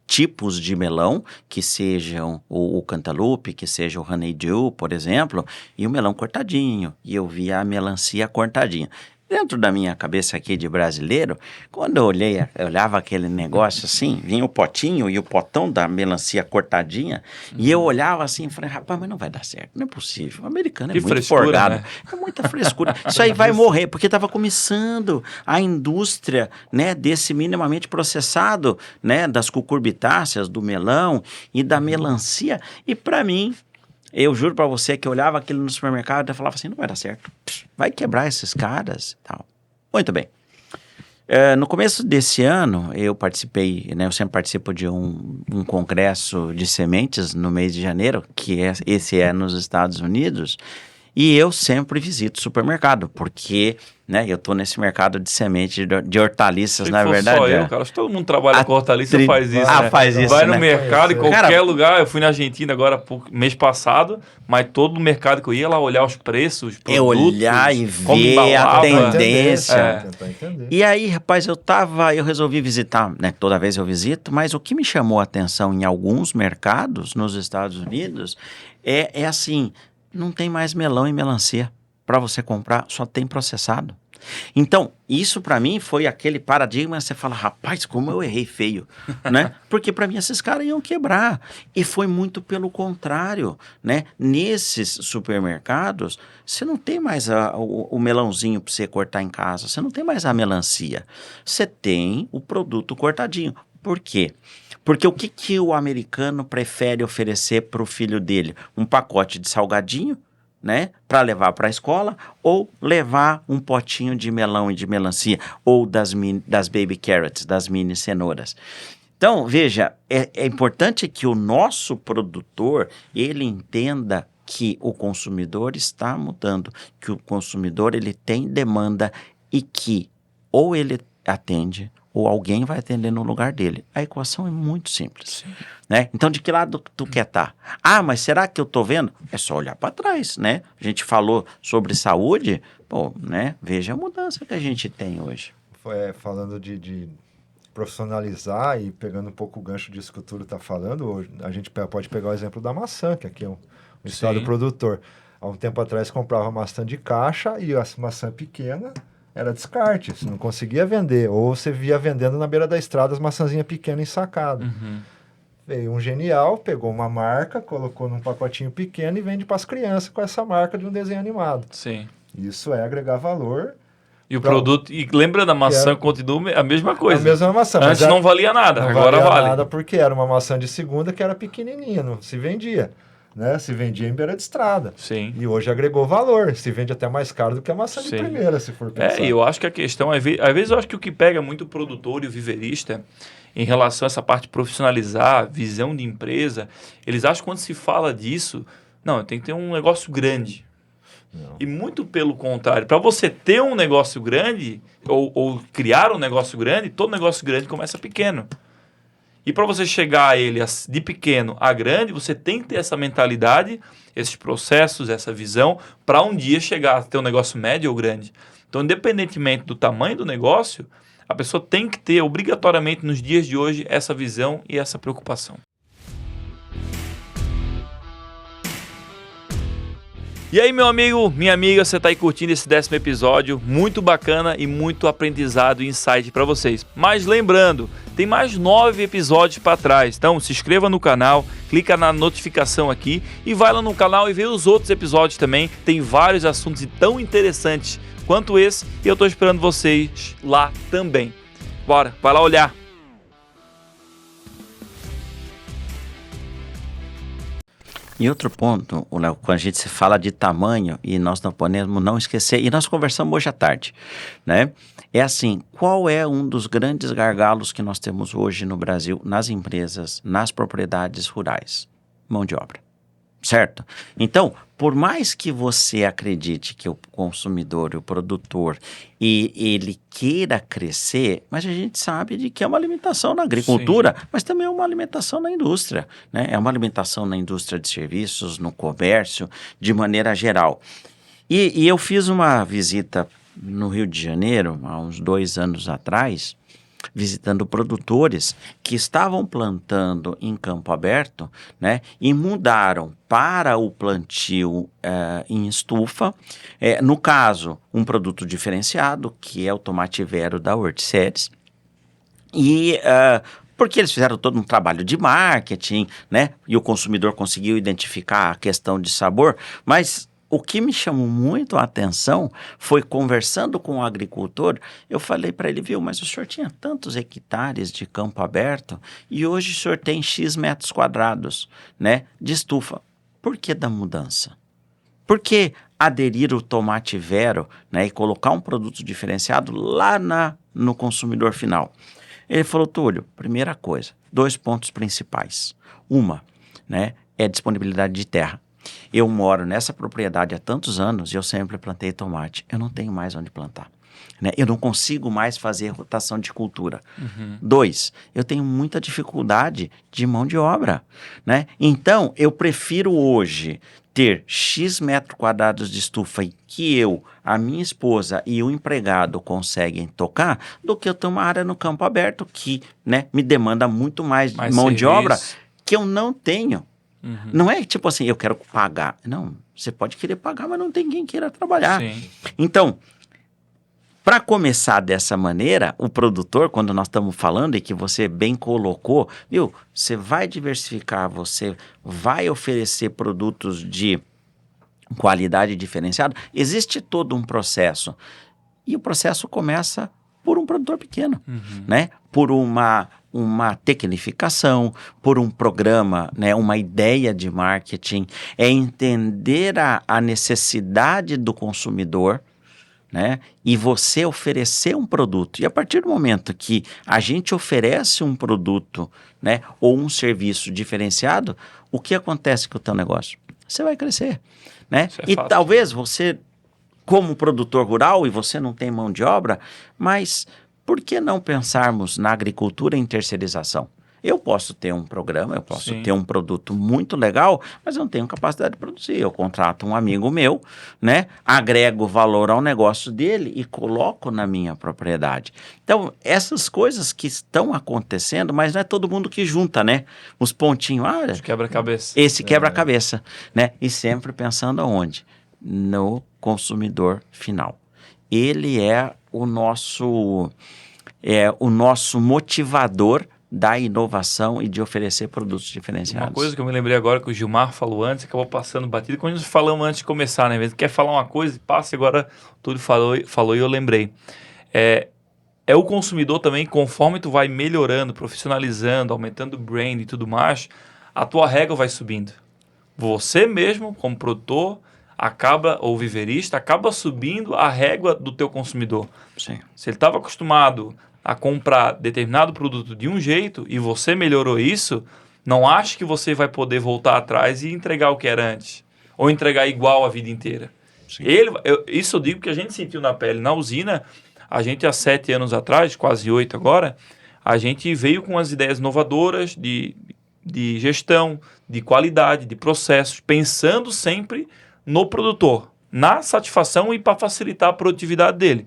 tipos de melão, que sejam o cantaloupe, que seja o honeydew, por exemplo, e o melão cortadinho. E eu via a melancia cortadinha. Dentro da minha cabeça aqui de brasileiro, quando eu olhava aquele negócio assim, vinha o potinho e o potão da melancia cortadinha, e eu olhava assim e falei, rapaz, mas não vai dar certo, não é possível. O americano é muito frescura, forgado, né? é muita frescura. Isso aí vai morrer, porque estava começando a indústria, né, desse minimamente processado, né, das cucurbitáceas, do melão e da melancia, e para mim, eu juro pra você que eu olhava aquilo no supermercado e falava assim, não vai dar certo. Vai quebrar esses caras e tal. Muito bem. No começo desse ano, eu participei, né? Eu sempre participo de um congresso de sementes no mês de janeiro, esse é nos Estados Unidos, e eu sempre visito supermercado, porque, né, eu tô nesse mercado de semente de hortaliças, na verdade. Só eu, cara. Acho que todo mundo trabalha com hortaliça faz isso, né? faz isso, vai né? no mercado, em qualquer Cara, lugar. Eu fui na Argentina agora, mês passado, mas todo mercado que eu ia lá olhar os preços, os produtos, eu olhar e como ver embalava. a tendência. Tentar entender. E aí, rapaz, eu resolvi visitar, né? Toda vez eu visito, mas o que me chamou a atenção em alguns mercados nos Estados Unidos é assim, não tem mais melão e melancia para você comprar, só tem processado. Então, isso para mim foi aquele paradigma, você fala, rapaz, como eu errei feio, né? Porque para mim esses caras iam quebrar. E foi muito pelo contrário, né? Nesses supermercados, você não tem mais o melãozinho para você cortar em casa, você não tem mais a melancia. Você tem o produto cortadinho. Por quê? Porque o que o americano prefere oferecer para o filho dele? Um pacote de salgadinho, né, para levar para a escola, ou levar um potinho de melão e de melancia, ou das baby carrots, das mini cenouras. Então, veja, é importante que o nosso produtor, ele entenda que o consumidor está mudando, que o consumidor ele tem demanda e que ou ele atende ou alguém vai atender no lugar dele. A equação é muito simples, né? Então, de que lado tu quer estar? Ah, mas será que eu tô vendo? É só olhar para trás, né? A gente falou sobre saúde, pô, né? Veja a mudança que a gente tem hoje. Falando de profissionalizar e pegando um pouco o gancho disso que o Túlio está falando, hoje, a gente pode pegar o exemplo da maçã, que aqui é um estado produtor. Há um tempo atrás comprava maçã de caixa e a maçã pequena era descarte, você não conseguia vender, ou você via vendendo na beira da estrada as maçãzinhas pequenas ensacadas. Veio um genial, pegou uma marca, colocou num pacotinho pequeno e vende para as crianças com essa marca de um desenho animado. Sim. Isso é agregar valor. E o produto, e lembra da maçã, continua a mesma coisa. A mesma maçã. Antes não valia nada, agora valia vale. Nada porque era uma maçã de segunda que era pequenininha, não se vendia. Né? Se vendia em beira de estrada. Sim. E hoje agregou valor. Se vende até mais caro do que a maçã de primeira, se for pensar. E eu acho que a questão, às vezes eu acho que o que pega muito o produtor e o viverista em relação a essa parte de profissionalizar, visão de empresa, eles acham que quando se fala disso, não, tem que ter um negócio grande. Não. E muito pelo contrário, para você ter um negócio grande, ou criar um negócio grande, todo negócio grande começa pequeno. E para você chegar a ele de pequeno a grande, você tem que ter essa mentalidade, esses processos, essa visão, para um dia chegar a ter um negócio médio ou grande. Então, independentemente do tamanho do negócio, a pessoa tem que ter, obrigatoriamente, nos dias de hoje, essa visão e essa preocupação. E aí, meu amigo, minha amiga, você está aí curtindo esse 10º episódio, muito bacana e muito aprendizado e insight para vocês. Mas lembrando, tem mais 9 episódios para trás, então se inscreva no canal, clica na notificação aqui e vai lá no canal e vê os outros episódios também. Tem vários assuntos tão interessantes quanto esse e eu estou esperando vocês lá também. Bora, vai lá olhar. E outro ponto, Léo, quando a gente se fala de tamanho, e nós não podemos não esquecer, e nós conversamos hoje à tarde, né? É assim, qual é um dos grandes gargalos que nós temos hoje no Brasil, nas empresas, nas propriedades rurais? Mão de obra. Certo? Então, por mais que você acredite que o consumidor, o produtor, ele queira crescer, mas a gente sabe de que é uma alimentação na agricultura, sim, mas também é uma alimentação na indústria, né? É uma alimentação na indústria de serviços, no comércio, de maneira geral. E eu fiz uma visita no Rio de Janeiro, há uns 2 anos atrás, visitando produtores que estavam plantando em campo aberto, né, e mudaram para o plantio em estufa. No caso, um produto diferenciado, que é o tomate vero da Horticeres. E porque eles fizeram todo um trabalho de marketing, né, e o consumidor conseguiu identificar a questão de sabor, mas o que me chamou muito a atenção foi, conversando com o agricultor, eu falei para ele, viu, mas o senhor tinha tantos hectares de campo aberto e hoje o senhor tem X metros quadrados, né, de estufa. Por que da mudança? Por que aderir o tomate vero, né, e colocar um produto diferenciado lá no consumidor final? Ele falou, Túlio, primeira coisa, 2 pontos principais. Uma, né, é a disponibilidade de terra. Eu moro nessa propriedade há tantos anos e eu sempre plantei tomate. Eu não tenho mais onde plantar, né? Eu não consigo mais fazer rotação de cultura. 2, eu tenho muita dificuldade de mão de obra, né? Então, eu prefiro hoje ter X metros quadrados de estufa e que a minha esposa e o empregado conseguem tocar, do que eu ter uma área no campo aberto que, né, me demanda muito mais mão de obra que eu não tenho. Não é tipo assim, eu quero pagar. Não, você pode querer pagar, mas não tem quem queira trabalhar. Sim. Então, para começar dessa maneira, o produtor, quando nós estamos falando, e que você bem colocou, viu? Você vai diversificar, você vai oferecer produtos de qualidade diferenciada. Existe todo um processo. E o processo começa por um produtor pequeno, né? Por uma tecnificação, por um programa, né? Uma ideia de marketing, é entender a necessidade do consumidor, né? E você oferecer um produto. E a partir do momento que a gente oferece um produto, né, ou um serviço diferenciado, o que acontece com o teu negócio? Você vai crescer, né? E fato. talvez você, como produtor rural, e você não tem mão de obra, mas por que não pensarmos na agricultura em terceirização? Eu posso ter um programa, eu posso ter um produto muito legal, mas eu não tenho capacidade de produzir. Eu contrato um amigo meu, né? Agrego valor ao negócio dele e coloco na minha propriedade. Então, essas coisas que estão acontecendo, mas não é todo mundo que junta, né? Os pontinhos. Quebra-cabeça. Esse quebra-cabeça, né? E sempre pensando aonde? No consumidor final. Ele é o nosso motivador da inovação e de oferecer produtos diferenciados. Uma coisa que eu me lembrei agora que o Gilmar falou antes, acabou passando batido, quando nós falamos antes de começar, né? Quer falar uma coisa, passa, agora tudo falou e eu lembrei. É o consumidor também, conforme tu vai melhorando, profissionalizando, aumentando o brand e tudo mais, a tua régua vai subindo. Você mesmo, como produtor, ou viverista, acaba subindo a régua do teu consumidor. Sim. Se ele estava acostumado a comprar determinado produto de um jeito e você melhorou isso, não ache que você vai poder voltar atrás e entregar o que era antes. Ou entregar igual a vida inteira. Isso eu digo que a gente sentiu na pele. Na usina, a gente há 7 anos atrás, quase 8 agora, a gente veio com as ideias inovadoras de gestão, de qualidade, de processos, pensando sempre no produtor, na satisfação e para facilitar a produtividade dele.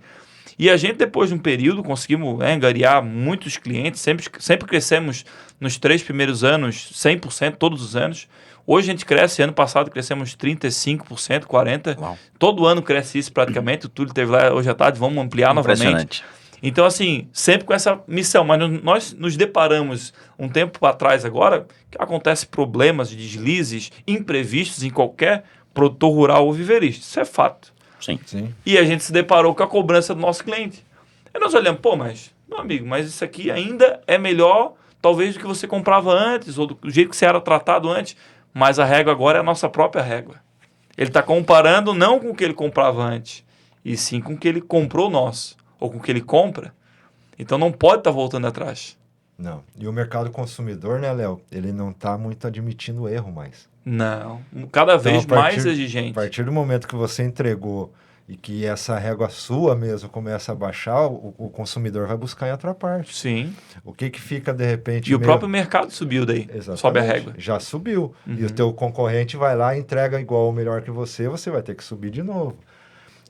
E a gente, depois de um período, conseguimos angariar muitos clientes, sempre crescemos nos 3 primeiros anos, 100% todos os anos. Hoje a gente cresce, ano passado crescemos 35%, 40%. Uau. Todo ano cresce isso praticamente. O Túlio esteve lá hoje à tarde, vamos ampliar novamente. Então, assim, sempre com essa missão. Mas nós nos deparamos um tempo atrás agora, que acontece problemas, deslizes, imprevistos em qualquer produtor rural ou viverista. Isso é fato. Sim. E a gente se deparou com a cobrança do nosso cliente. E nós olhamos, mas, meu amigo, mas isso aqui ainda é melhor, talvez, do que você comprava antes, ou do jeito que você era tratado antes, mas a régua agora é a nossa própria régua. Ele está comparando não com o que ele comprava antes, e sim com o que ele comprou nosso, ou com o que ele compra. Então não pode estar voltando atrás. Não. E o mercado consumidor, né, Léo? Ele não está muito admitindo erro mais. Não. Cada vez mais exigente. A partir do momento que você entregou e que essa régua sua mesmo começa a baixar, o consumidor vai buscar em outra parte. Sim. O que fica, de repente... E o próprio mercado subiu daí. Exatamente. Sobe a régua. Já subiu. E o teu concorrente vai lá e entrega igual ou melhor que você vai ter que subir de novo.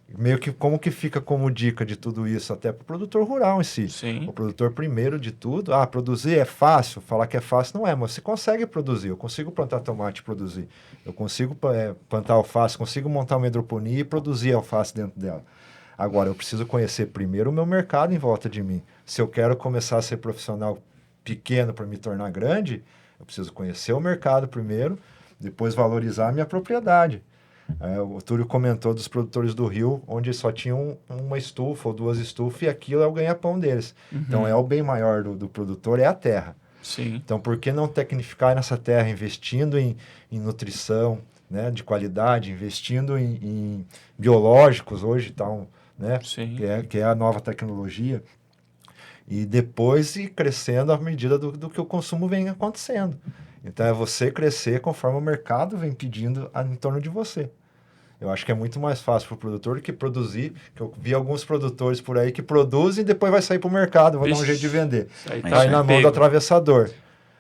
Meio que como que fica como dica de tudo isso até para o produtor rural em si. Sim. O produtor, primeiro de tudo, produzir é fácil, falar que é fácil não é, mas você consegue produzir. Eu consigo plantar tomate e produzir. Eu consigo plantar alface, consigo montar uma hidroponia e produzir alface dentro dela. Agora, eu preciso conhecer primeiro o meu mercado em volta de mim. Se eu quero começar a ser profissional pequeno para me tornar grande, eu preciso conhecer o mercado primeiro, depois valorizar a minha propriedade. O Túlio comentou dos produtores do Rio, onde só tinham uma estufa ou 2 estufas, e aquilo é o ganha-pão deles. Então, o bem maior do produtor é a terra. Sim. Então, por que não tecnificar nessa terra, investindo em nutrição, né, de qualidade, investindo em biológicos hoje, né, que é a nova tecnologia, e depois ir crescendo à medida do que o consumo vem acontecendo. Então, é você crescer conforme o mercado vem pedindo em torno de você. Eu acho que é muito mais fácil para o produtor do que produzir, que eu vi alguns produtores por aí que produzem e depois vai sair para o mercado, vai dar um jeito de vender. Aí na mão do atravessador.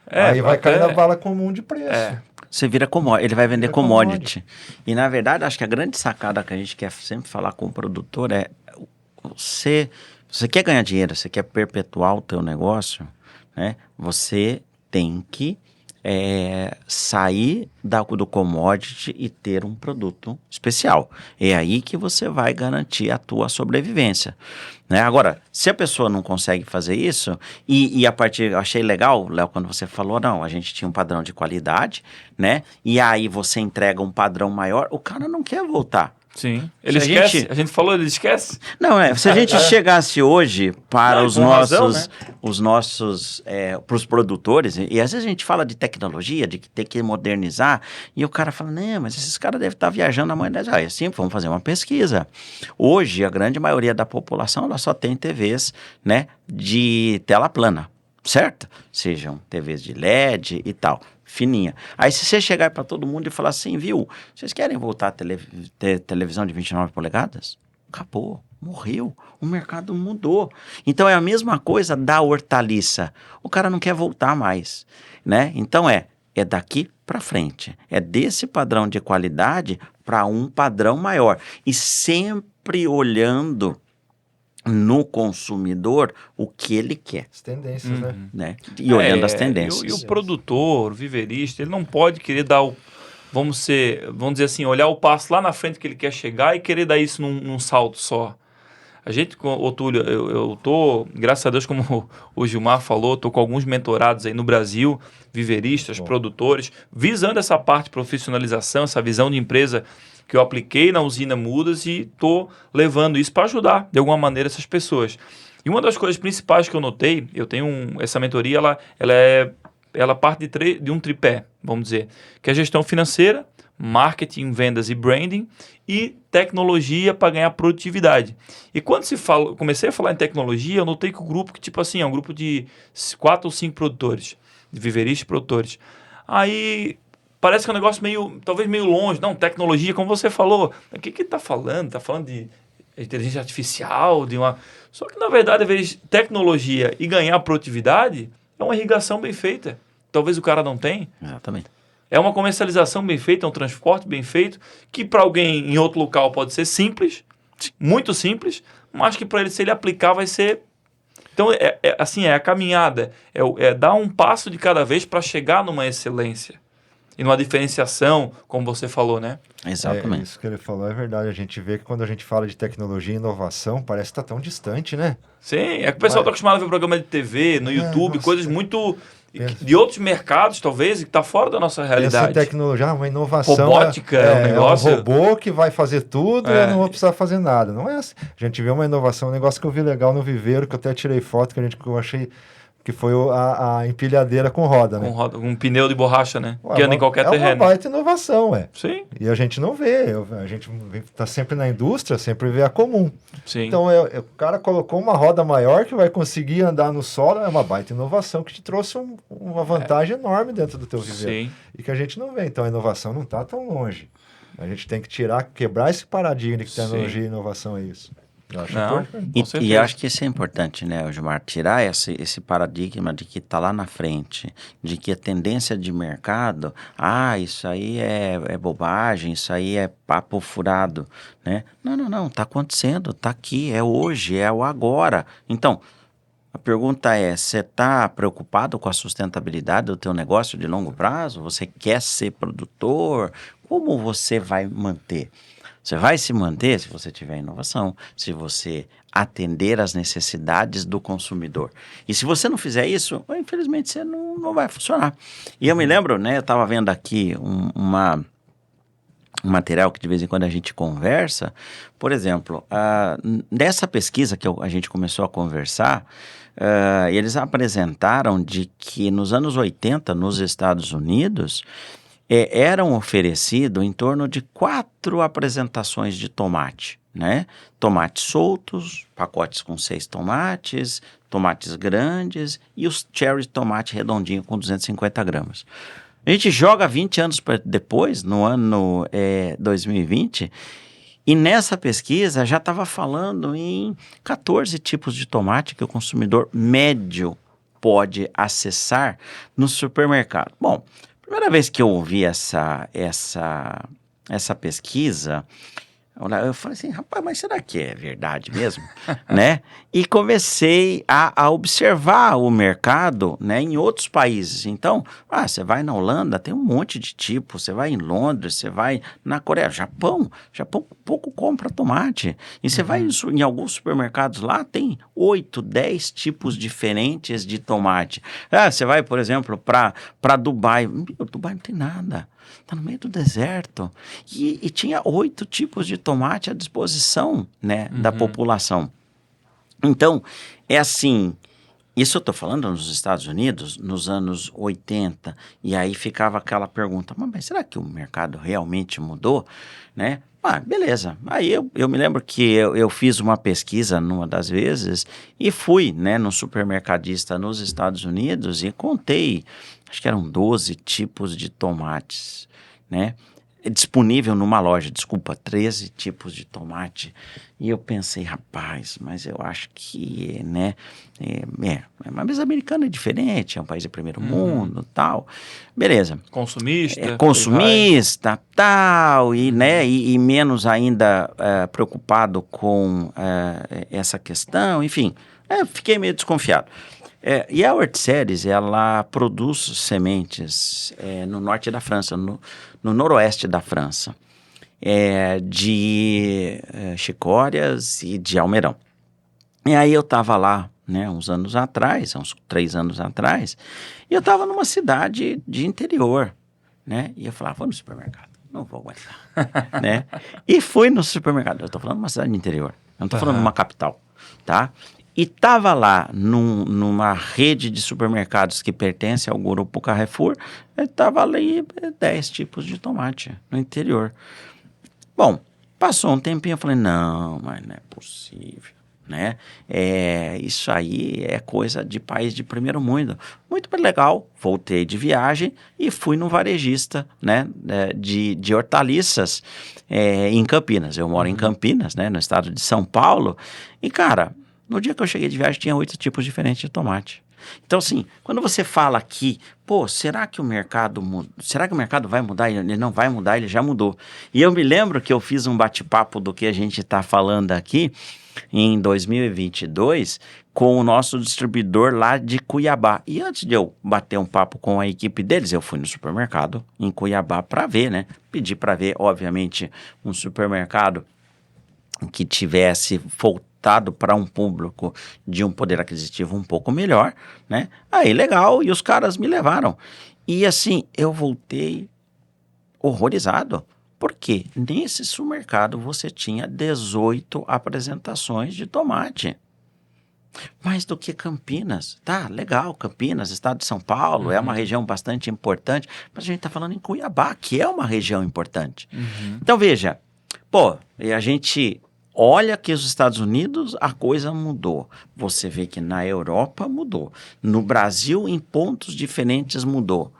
Aí vai cair na bala comum de preço. Você vira commodity, ele vai vender commodity. E na verdade, acho que a grande sacada que a gente quer sempre falar com o produtor é você quer ganhar dinheiro, você quer perpetuar o teu negócio, né? Você tem que sair do commodity e ter um produto especial. É aí que você vai garantir a tua sobrevivência, né? Agora, se a pessoa não consegue fazer isso, e a partir, eu achei legal, Léo, quando você falou, não, a gente tinha um padrão de qualidade, né? E aí você entrega um padrão maior, o cara não quer voltar. Sim. Ele esquece? A gente falou, ele esquece? Não, se a gente chegasse hoje para os nossos, né? Para os produtores, e às vezes a gente fala de tecnologia, de que tem que modernizar, e o cara fala, né, mas esses caras devem estar viajando amanhã. Assim, vamos fazer uma pesquisa. Hoje, a grande maioria da população, ela só tem TVs, né, de tela plana, certo? Sejam TVs de LED e tal. Fininha. Aí se você chegar para todo mundo e falar assim, viu, vocês querem voltar a ter televisão de 29 polegadas? Acabou, morreu, o mercado mudou. Então é a mesma coisa da hortaliça. O cara não quer voltar mais, né? Então é daqui para frente. É desse padrão de qualidade para um padrão maior. E sempre olhando no consumidor o que ele quer. As tendências, né? E olhando as tendências. E o produtor, o viverista, ele não pode querer dar vamos dizer assim, olhar o passo lá na frente que ele quer chegar e querer dar isso num salto só. A gente, Túlio, eu tô, graças a Deus, como o Gilmar falou, tô com alguns mentorados aí no Brasil, viveristas, produtores, visando essa parte de profissionalização, essa visão de empresa que eu apliquei na usina Mudas e estou levando isso para ajudar, de alguma maneira, essas pessoas. E uma das coisas principais que eu notei, eu tenho essa mentoria, ela parte de um tripé, vamos dizer, que é gestão financeira, marketing, vendas e branding e tecnologia para ganhar produtividade. E quando comecei a falar em tecnologia, eu notei que o grupo, que tipo assim, é um grupo de 4 ou 5 produtores, de viveristas e produtores. Aí parece que é um negócio talvez meio longe. Não, tecnologia, como você falou. O que está falando? Está falando de inteligência artificial, Só que, na verdade, às vezes, tecnologia e ganhar produtividade é uma irrigação bem feita. Talvez o cara não tenha. Exatamente. É uma comercialização bem feita, é um transporte bem feito, que para alguém em outro local pode ser simples, muito simples, mas que para ele, se ele aplicar, vai ser... Então, assim, é a caminhada. É dar um passo de cada vez para chegar numa excelência. E numa diferenciação, como você falou, né? Exatamente. Isso que ele falou é verdade. A gente vê que quando a gente fala de tecnologia e inovação, parece que está tão distante, né? Sim, é que o pessoal está acostumado a ver programa de TV, no YouTube, coisas muito... de outros mercados, talvez, que está fora da nossa realidade. Essa tecnologia, uma inovação... Robótica é um negócio... É um robô que vai fazer tudo e eu não vou precisar fazer nada. Não é assim. A gente vê uma inovação, um negócio que eu vi legal no viveiro, que eu até tirei foto, que eu achei... que foi a empilhadeira com roda, né? Com um pneu de borracha, né? Que anda em qualquer terreno. É uma baita inovação, Sim. E a gente não vê. A gente está sempre na indústria, sempre vê a comum. Sim. Então, o cara colocou uma roda maior que vai conseguir andar no solo, é uma baita inovação que te trouxe uma vantagem enorme dentro do teu viveiro. Sim. E que a gente não vê. Então, a inovação não está tão longe. A gente tem que quebrar esse paradigma de que tecnologia e inovação é isso. Eu acho Não, importante. com E certeza. eu acho que isso é importante, né, Gilmar? Tirar esse paradigma de que está lá na frente, de que a tendência de mercado, isso aí é bobagem, isso aí é papo furado, né? Não, está acontecendo, está aqui, é hoje, é o agora. Então, a pergunta é, você está preocupado com a sustentabilidade do teu negócio de longo prazo? Você quer ser produtor? Como você vai manter? Você vai se manter se você tiver inovação, se você atender às necessidades do consumidor. E se você não fizer isso, infelizmente você não vai funcionar. E eu me lembro, né, eu estava vendo aqui um material que de vez em quando a gente conversa, por exemplo, nessa pesquisa que a gente começou a conversar, eles apresentaram de que nos anos 80, nos Estados Unidos, eram oferecidos em torno de 4 apresentações de tomate, né? Tomates soltos, pacotes com 6 tomates, tomates grandes e os cherry tomate redondinho com 250 gramas. A gente joga 20 anos depois, no ano 2020, e nessa pesquisa já estava falando em 14 tipos de tomate que o consumidor médio pode acessar no supermercado. Bom, primeira vez que eu ouvi essa pesquisa, eu falei assim, rapaz, mas será que é verdade mesmo? Né? E comecei a observar o mercado, né, em outros países. Então, você vai na Holanda, tem um monte de tipos. Você vai em Londres, você vai na Coreia, Japão pouco compra tomate. E você vai em alguns supermercados lá, tem 8, 10 tipos diferentes de tomate. Você vai, por exemplo, para Dubai. Dubai não tem nada. Está no meio do deserto. E tinha 8 tipos de tomate à disposição, né, da população. Então, é assim, isso eu estou falando nos Estados Unidos, nos anos 80, e aí ficava aquela pergunta, mas será que o mercado realmente mudou? Né? Beleza. Aí eu me lembro que eu fiz uma pesquisa numa das vezes e fui, né, no supermercadista nos Estados Unidos e contei, acho que eram 12 tipos de tomates, né? Disponível numa loja, 13 tipos de tomate. E eu pensei, rapaz, mas eu acho que, né, mas americano é diferente, é um país de primeiro mundo, tal. Beleza. Consumista, tal, e, né, e menos ainda preocupado com essa questão, enfim, fiquei meio desconfiado. E a Hortzeres, ela produz sementes no norte da França, no noroeste da França, de chicórias e de almeirão. E aí eu estava lá, né, uns 3 anos atrás, e eu estava numa cidade de interior, né, e eu falava, vou no supermercado, não vou aguentar, né, e fui no supermercado. Eu estou falando de uma cidade de interior, eu não estou falando de uma capital, tá? E estava lá numa rede de supermercados que pertence ao grupo Carrefour, estava ali 10 tipos de tomate no interior. Bom, passou um tempinho, eu falei, não, mas não é possível, né? Isso aí é coisa de país de primeiro mundo. Muito legal, voltei de viagem e fui no varejista, né, de hortaliças em Campinas. Eu moro em Campinas, né, no estado de São Paulo, e cara... No dia que eu cheguei de viagem, tinha 8 tipos diferentes de tomate. Então, assim, quando você fala aqui, será que o mercado vai mudar? Ele não vai mudar, ele já mudou. E eu me lembro que eu fiz um bate-papo do que a gente está falando aqui em 2022 com o nosso distribuidor lá de Cuiabá. E antes de eu bater um papo com a equipe deles, eu fui no supermercado em Cuiabá para ver, né? Pedi para ver, obviamente, um supermercado que tivesse voltado para um público de um poder aquisitivo um pouco melhor, né? Aí, legal, e os caras me levaram. E assim, eu voltei horrorizado, porque nesse supermercado você tinha 18 apresentações de tomate. Mais do que Campinas. Tá, legal, Campinas, estado de São Paulo, é uma região bastante importante, mas a gente está falando em Cuiabá, que é uma região importante. Então, veja, e a gente... Olha que os Estados Unidos a coisa mudou. Você vê que na Europa mudou. No Brasil, em pontos diferentes, mudou.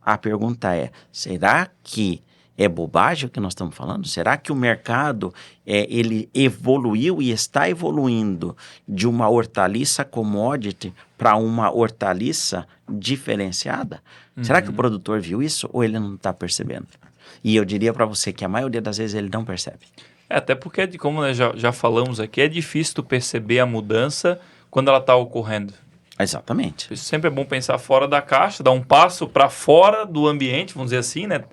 A pergunta é, será que É bobagem o que nós estamos falando? Será que o mercado ele evoluiu e está evoluindo de uma hortaliça commodity para uma hortaliça diferenciada? Será que o produtor viu isso ou ele não está percebendo? E eu diria para você que a maioria das vezes ele não percebe. Até porque, como nós já falamos aqui, é difícil tu perceber a mudança quando ela está ocorrendo. Exatamente. Isso sempre é bom pensar fora da caixa, dar um passo para fora do ambiente, vamos dizer assim, né?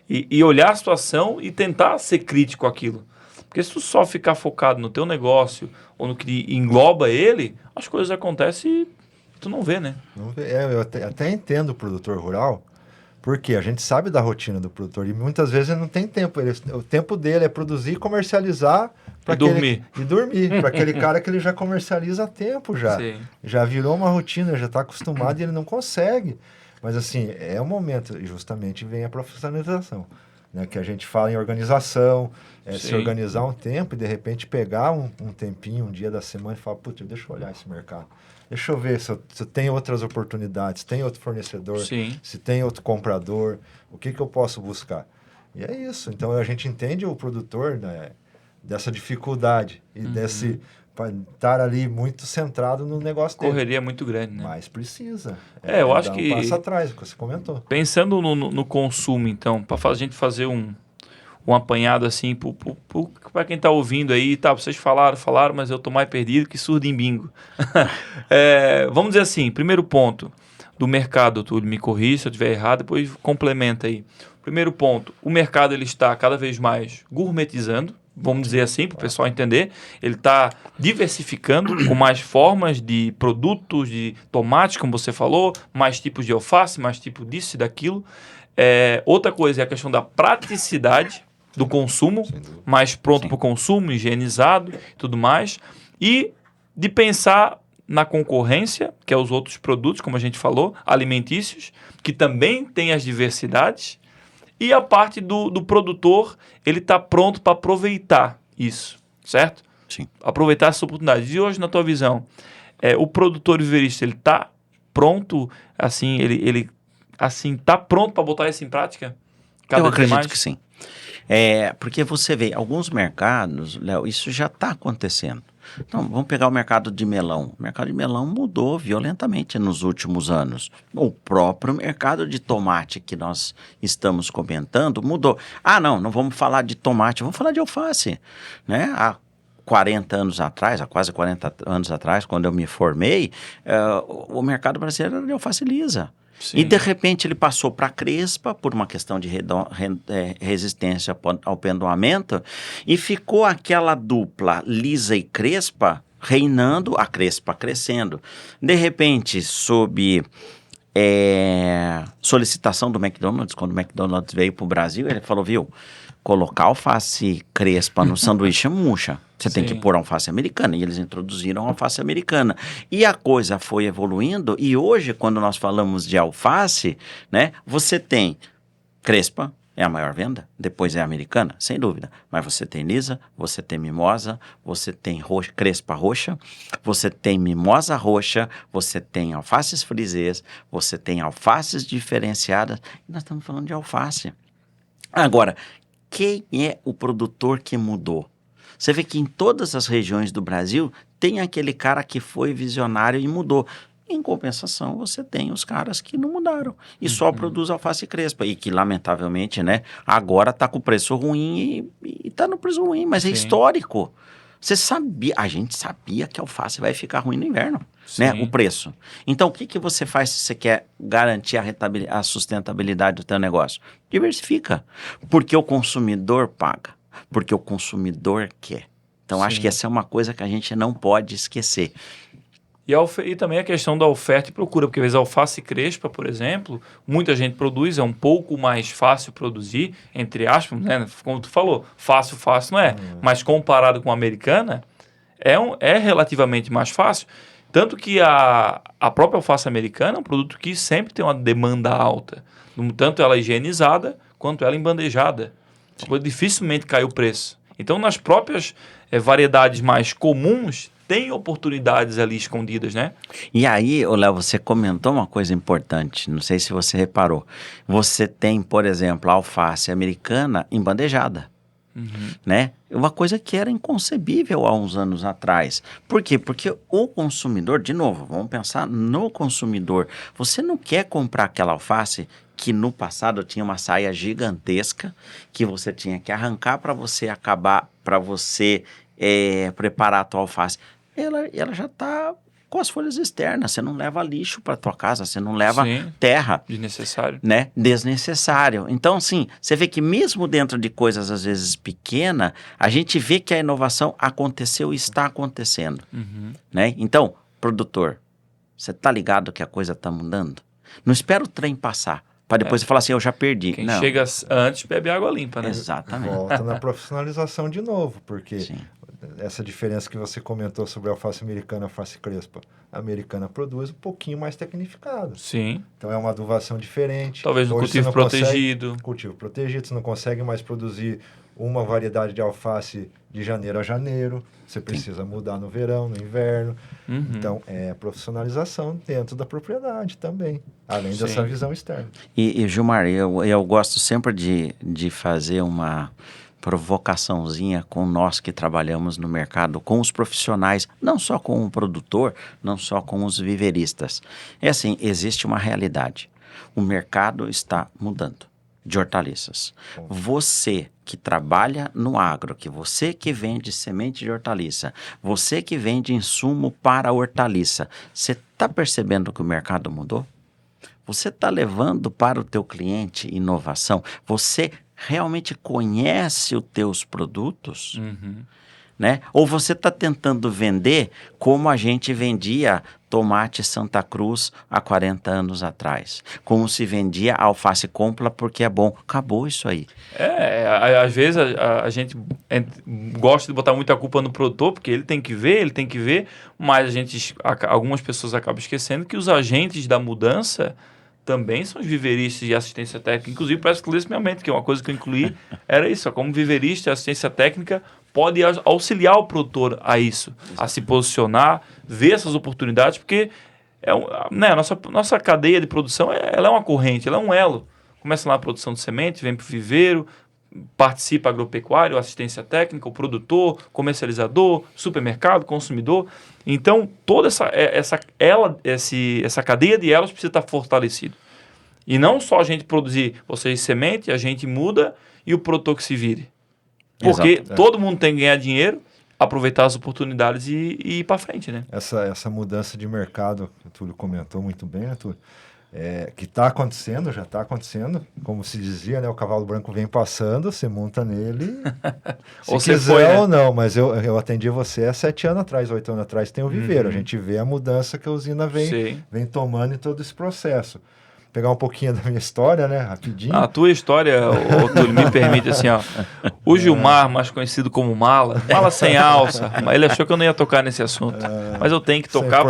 E olhar a situação e tentar ser crítico com aquilo. Porque se tu só ficar focado no teu negócio ou no que engloba ele, as coisas acontecem e tu não vê, né? Não vê. Eu até entendo o produtor rural, porque a gente sabe da rotina do produtor e muitas vezes ele não tem tempo. O tempo dele é produzir e comercializar dormir. E dormir. Para aquele cara que ele já comercializa há tempo já. Sim. Já virou uma rotina, já está acostumado e ele não consegue. Mas assim, é o momento, e justamente vem a profissionalização, né? Que a gente fala em organização, se organizar um tempo e de repente pegar um tempinho, um dia da semana e falar, putz, deixa eu olhar esse mercado. Deixa eu ver se eu tenho outras oportunidades, se tem outro fornecedor, se tem outro comprador, o que eu posso buscar. E é isso. Então a gente entende o produtor, né, dessa dificuldade e desse estar ali muito centrado no negócio dele. Correria muito grande, né? Mas precisa. Eu acho que... passa atrás, que você comentou. Pensando no consumo, então, para a gente fazer um apanhado assim, para quem está ouvindo aí, tá, vocês falaram, mas eu tô mais perdido que surdo em bingo. Vamos dizer assim, primeiro ponto do mercado, Túlio, me corrija se eu estiver errado, depois complementa aí. Primeiro ponto, o mercado ele está cada vez mais gourmetizando, vamos dizer assim, para o pessoal entender. Ele está diversificando com mais formas de produtos, de tomate, como você falou, mais tipos de alface, mais tipo disso e daquilo. Outra coisa é a questão da praticidade do consumo, mais pronto para o consumo, higienizado e tudo mais. E de pensar na concorrência, que é os outros produtos, como a gente falou, alimentícios, que também tem as diversidades. E a parte do produtor, ele está pronto para aproveitar isso, certo? Sim. Aproveitar essa oportunidade. E hoje, na tua visão, o produtor viverista, ele está pronto, assim, ele está pronto para botar isso em prática? Eu acredito que sim. Porque você vê, alguns mercados, Léo, isso já está acontecendo. Então, vamos pegar o mercado de melão. O mercado de melão mudou violentamente nos últimos anos. O próprio mercado de tomate que nós estamos comentando mudou. Não vamos falar de tomate, vamos falar de alface, né? Há 40 anos atrás, há quase 40 anos atrás, quando eu me formei, o mercado brasileiro era de alface lisa. Sim. E de repente ele passou para a crespa por uma questão de resistência ao pendoamento e ficou aquela dupla lisa e crespa reinando, a crespa crescendo. De repente, sob solicitação do McDonald's, quando o McDonald's veio para o Brasil, ele falou, viu, colocar alface crespa no sanduíche murcha. Você tem que pôr alface americana. E eles introduziram a alface americana. E a coisa foi evoluindo. E hoje, quando nós falamos de alface, né, você tem crespa, é a maior venda. Depois é a americana, sem dúvida. Mas você tem lisa, você tem mimosa, você tem crespa roxa, você tem mimosa roxa, você tem alfaces frisês, você tem alfaces diferenciadas. E nós estamos falando de alface. Agora, quem é o produtor que mudou? Você vê que em todas as regiões do Brasil tem aquele cara que foi visionário e mudou. Em compensação, você tem os caras que não mudaram e só produz alface crespa e que, lamentavelmente, né, agora está com preço ruim e está no preço ruim, mas é histórico. Você sabia, a gente sabia que a alface vai ficar ruim no inverno, né, o preço. Então, o que você faz se você quer garantir a sustentabilidade do teu negócio? Diversifica, porque o consumidor paga. Porque o consumidor quer. Então, acho que essa é uma coisa que a gente não pode esquecer. E também a questão da oferta e procura, porque às vezes a alface crespa, por exemplo, muita gente produz, é um pouco mais fácil produzir, entre aspas, né? Como tu falou, fácil não é, mas comparado com a americana, é relativamente mais fácil. Tanto que a própria alface americana é um produto que sempre tem uma demanda alta, tanto ela higienizada quanto ela embandejada. Dificilmente cai o preço. Então, nas próprias variedades mais comuns, tem oportunidades ali escondidas, né? E aí, Léo, você comentou uma coisa importante, não sei se você reparou. Você tem, por exemplo, a alface americana embandejada. Né? Uma coisa que era inconcebível há uns anos atrás. Por quê? Porque o consumidor, de novo, vamos pensar no consumidor. Você não quer comprar aquela alface que no passado tinha uma saia gigantesca que você tinha que arrancar para você acabar, para você preparar a tua alface. Ela já está com as folhas externas, você não leva lixo para tua casa, você não leva terra. Desnecessário. Né? Desnecessário. Então, assim, você vê que mesmo dentro de coisas às vezes pequenas, a gente vê que a inovação aconteceu e está acontecendo. Né? Então, produtor, você tá ligado que a coisa tá mudando? Não espera o trem passar, para depois você falar assim, eu já perdi. Quem não. chega antes bebe água limpa, né? Exatamente. Volta na profissionalização de novo, porque Sim. essa diferença que você comentou sobre a alface americana e a alface crespa, a americana produz um pouquinho mais tecnificado. Sim. Então é uma adubação diferente. Talvez no Hoje cultivo você não protegido. Cultivo protegido, você não consegue mais produzir uma variedade de alface de janeiro a janeiro. Você precisa mudar no verão, no inverno. Então, é profissionalização dentro da propriedade também, além dessa visão externa. E Gilmar, eu gosto sempre de fazer uma provocaçãozinha com nós que trabalhamos no mercado, com os profissionais, não só com o produtor, não só com os viveristas. É assim, existe uma realidade. O mercado está mudando de hortaliças. Você que trabalha no agro, você que vende semente de hortaliça, você que vende insumo para hortaliça, você está percebendo que o mercado mudou? Você está levando para o teu cliente inovação? Você realmente conhece os teus produtos? Né? Ou você está tentando vender como a gente vendia tomate Santa Cruz há 40 anos atrás? Como se vendia alface Compla porque é bom. Acabou isso aí. Às vezes a gente gosta de botar muita culpa no produtor, porque ele tem que ver, mas algumas pessoas acabam esquecendo que os agentes da mudança também são os viveristas de assistência técnica. Inclusive, para esclarecer minha mente, que é uma coisa que eu incluí, era isso. Como viverista, assistência técnica pode auxiliar o produtor a isso, a se posicionar, ver essas oportunidades, porque né, a nossa cadeia de produção ela é uma corrente, ela é um elo. Começa lá a produção de semente, vem para o viveiro, participa agropecuário, assistência técnica, o produtor, comercializador, supermercado, consumidor. Então, toda essa cadeia de elos precisa estar fortalecida. E não só a gente produzir vocês semente, a gente muda e o produtor que se vire. Porque todo mundo tem que ganhar dinheiro, aproveitar as oportunidades e ir para frente, né? Essa mudança de mercado, que o Túlio comentou muito bem, né, Túlio? Que está acontecendo, já está acontecendo. Como se dizia, né? O cavalo branco vem passando, você monta nele, se ou quiser foi, né? ou não. Mas eu atendi você há 7 anos atrás, 8 anos atrás, tem o viveiro. A gente vê a mudança que a usina vem tomando em todo esse processo. Pegar um pouquinho da minha história, né? Rapidinho. A tua história, Túlio, me permite assim, ó. O Gilmar, mais conhecido como Mala sem alça, mas ele achou que eu não ia tocar nesse assunto. Mas eu tenho que tocar,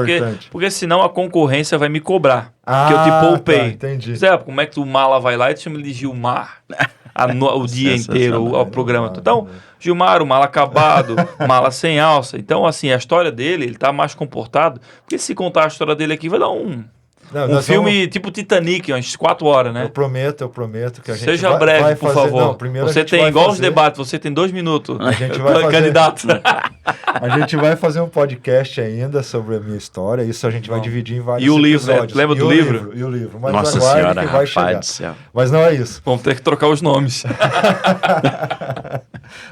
porque senão a concorrência vai me cobrar. Porque eu te poupei. Tá, entendi. Zé, como é que o Mala vai lá e te chama de Gilmar? O dia inteiro, o programa. Então, Gilmar, o Mala acabado, Mala sem alça. Então, assim, a história dele, ele tá mais comportado. Porque se contar a história dele aqui, vai dar um filme tipo Titanic, umas 4 horas, né? Eu prometo que a gente Seja breve, por favor. Não, primeiro você tem, igual os debates, você tem 2 minutos. A gente vai fazer... Candidato. A gente vai fazer um podcast ainda sobre a minha história. Isso a gente vai dividir em vários episódios. Livro, né? Lembra do livro? E o livro. Mas Nossa aguarde Senhora, que vai rapaz do chegar. céu. Mas não é isso. Vamos ter que trocar os nomes.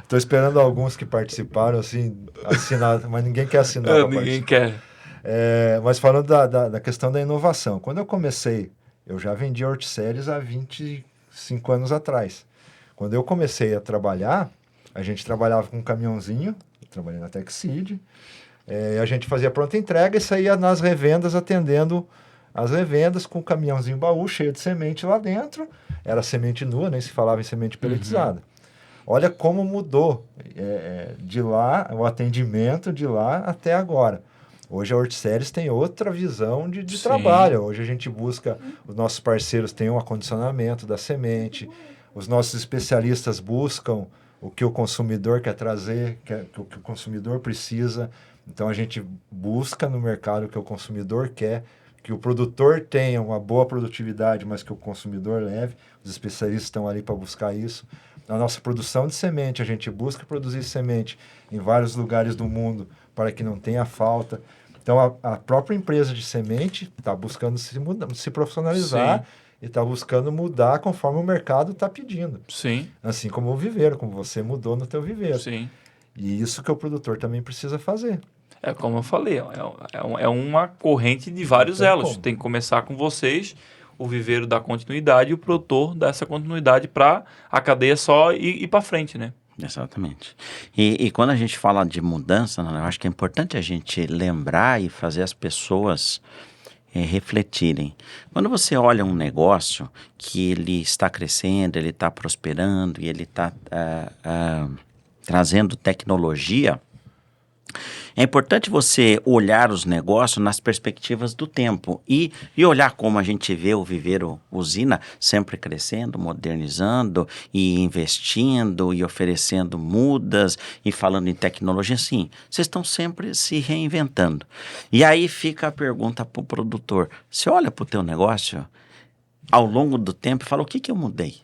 Tô esperando alguns que participaram, assim, assinar, mas ninguém quer assinar. Ninguém quer. Mas falando da questão da inovação. Quando eu comecei, eu já vendia hortisséries há 25 anos atrás. Quando eu comecei a trabalhar, a gente trabalhava com um caminhãozinho, eu trabalhei na TechSeed, a gente fazia pronta entrega e saía nas revendas atendendo as revendas com um caminhãozinho baú cheio de semente lá dentro. Era semente nua, nem se falava em semente pelletizada. Olha como mudou de lá, o atendimento de lá até agora. Hoje a Hortisséries tem outra visão de trabalho. Hoje a gente busca, os nossos parceiros têm um acondicionamento da semente, os nossos especialistas buscam o que o consumidor quer trazer, o que o consumidor precisa. Então, a gente busca no mercado o que o consumidor quer, que o produtor tenha uma boa produtividade, mas que o consumidor leve. Os especialistas estão ali para buscar isso. Na nossa produção de semente, a gente busca produzir semente em vários lugares do mundo para que não tenha falta. Então, a própria empresa de semente está buscando se profissionalizar. Sim. E está buscando mudar conforme o mercado está pedindo. Sim. Assim como o viveiro, como você mudou no teu viveiro. Sim. E isso que o produtor também precisa fazer. É como eu falei, é uma corrente de vários elos. Como. Tem que começar com vocês, o viveiro dá continuidade e o produtor dá essa continuidade para a cadeia só ir para frente, né? Exatamente. E quando a gente fala de mudança, eu acho que é importante a gente lembrar e fazer as pessoas refletirem. Quando você olha um negócio que ele está crescendo, ele está prosperando e ele está trazendo tecnologia, é importante você olhar os negócios nas perspectivas do tempo e olhar como a gente vê o Viveiro Usina sempre crescendo, modernizando e investindo e oferecendo mudas e falando em tecnologia. Sim, vocês estão sempre se reinventando. E aí fica a pergunta para o produtor. Você olha para o teu negócio ao longo do tempo e fala, o que eu mudei?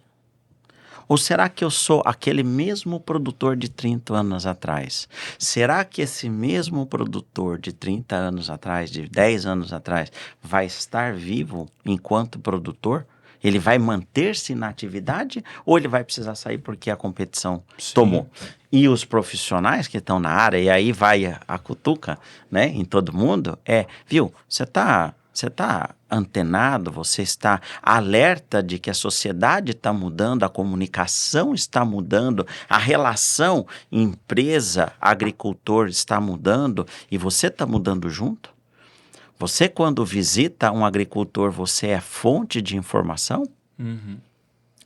Ou será que eu sou aquele mesmo produtor de 30 anos atrás? Será que esse mesmo produtor de 30 anos atrás, de 10 anos atrás, vai estar vivo enquanto produtor? Ele vai manter-se na atividade ou ele vai precisar sair porque a competição tomou? E os profissionais que estão na área, e aí vai a cutuca, né, em todo mundo, viu, você está antenado, você está alerta de que a sociedade está mudando, a comunicação está mudando, a relação empresa-agricultor está mudando e você está mudando junto? Você, quando visita um agricultor, você é fonte de informação? Uhum.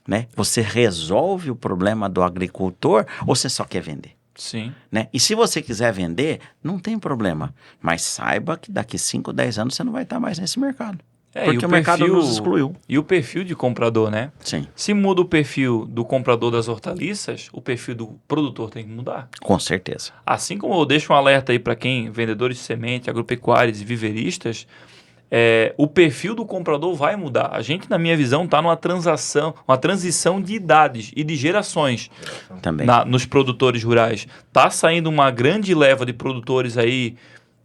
Né? Você resolve o problema do agricultor ou você só quer vender? Sim. Né? E se você quiser vender, não tem problema. Mas saiba que daqui 5, 10 anos você não vai estar mais nesse mercado. Porque o mercado nos excluiu. E o perfil de comprador, né? Sim. Se muda o perfil do comprador das hortaliças, o perfil do produtor tem que mudar. Com certeza. Assim como eu deixo um alerta aí para quem, vendedores de semente, agropecuários e viveiristas, o perfil do comprador vai mudar. A gente, na minha visão, está numa transição de idades e de gerações também nos produtores rurais. Está saindo uma grande leva de produtores aí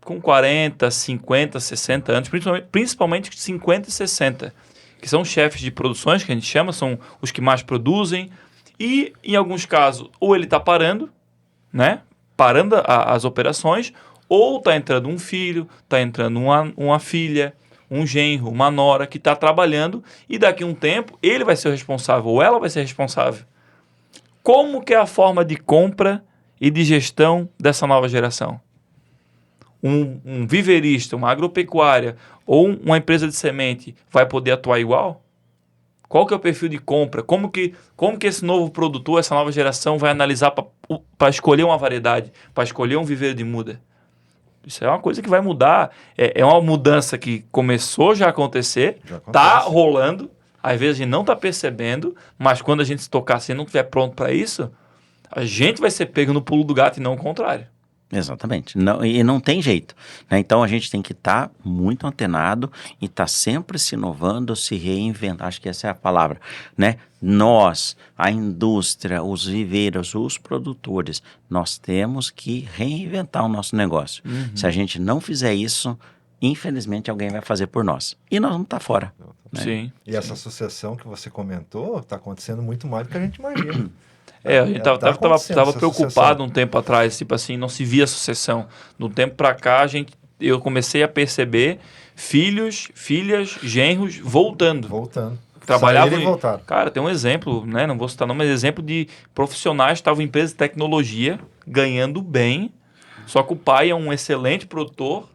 com 40, 50, 60 anos, principalmente 50 e 60, que são chefes de produções, que a gente chama, são os que mais produzem, e em alguns casos, ou ele está parando, né? Parando as operações, ou está entrando um filho, está entrando uma filha, um genro, uma nora que está trabalhando e daqui a um tempo ele vai ser o responsável ou ela vai ser responsável. Como que é a forma de compra e de gestão dessa nova geração? Um viveirista, uma agropecuária ou uma empresa de semente vai poder atuar igual? Qual que é o perfil de compra? Como que esse novo produtor, essa nova geração vai analisar para escolher uma variedade, para escolher um viveiro de muda? Isso é uma coisa que vai mudar. É uma mudança que começou já a acontecer, está rolando. Às vezes a gente não está percebendo, mas quando a gente se tocar assim e não estiver pronto para isso, a gente vai ser pego no pulo do gato e não o contrário. Exatamente. E não tem jeito. Né? Então a gente tem que estar muito antenado e estar sempre se inovando, se reinventando. Acho que essa é a palavra. Né? Nós, a indústria, os viveiros, os produtores, nós temos que reinventar o nosso negócio. Uhum. Se a gente não fizer isso, infelizmente alguém vai fazer por nós. E nós vamos estar fora. Né? Sim. E essa associação que você comentou está acontecendo muito mais do que a gente imagina. A gente estava preocupado um tempo atrás, tipo assim, não se via sucessão. De um tempo para cá, eu comecei a perceber filhos, filhas, genros voltando. Trabalhavam e voltaram. Cara, tem um exemplo, né? Não vou citar não, mas exemplo de profissionais que estavam em empresas de tecnologia, ganhando bem, só que o pai é um excelente produtor,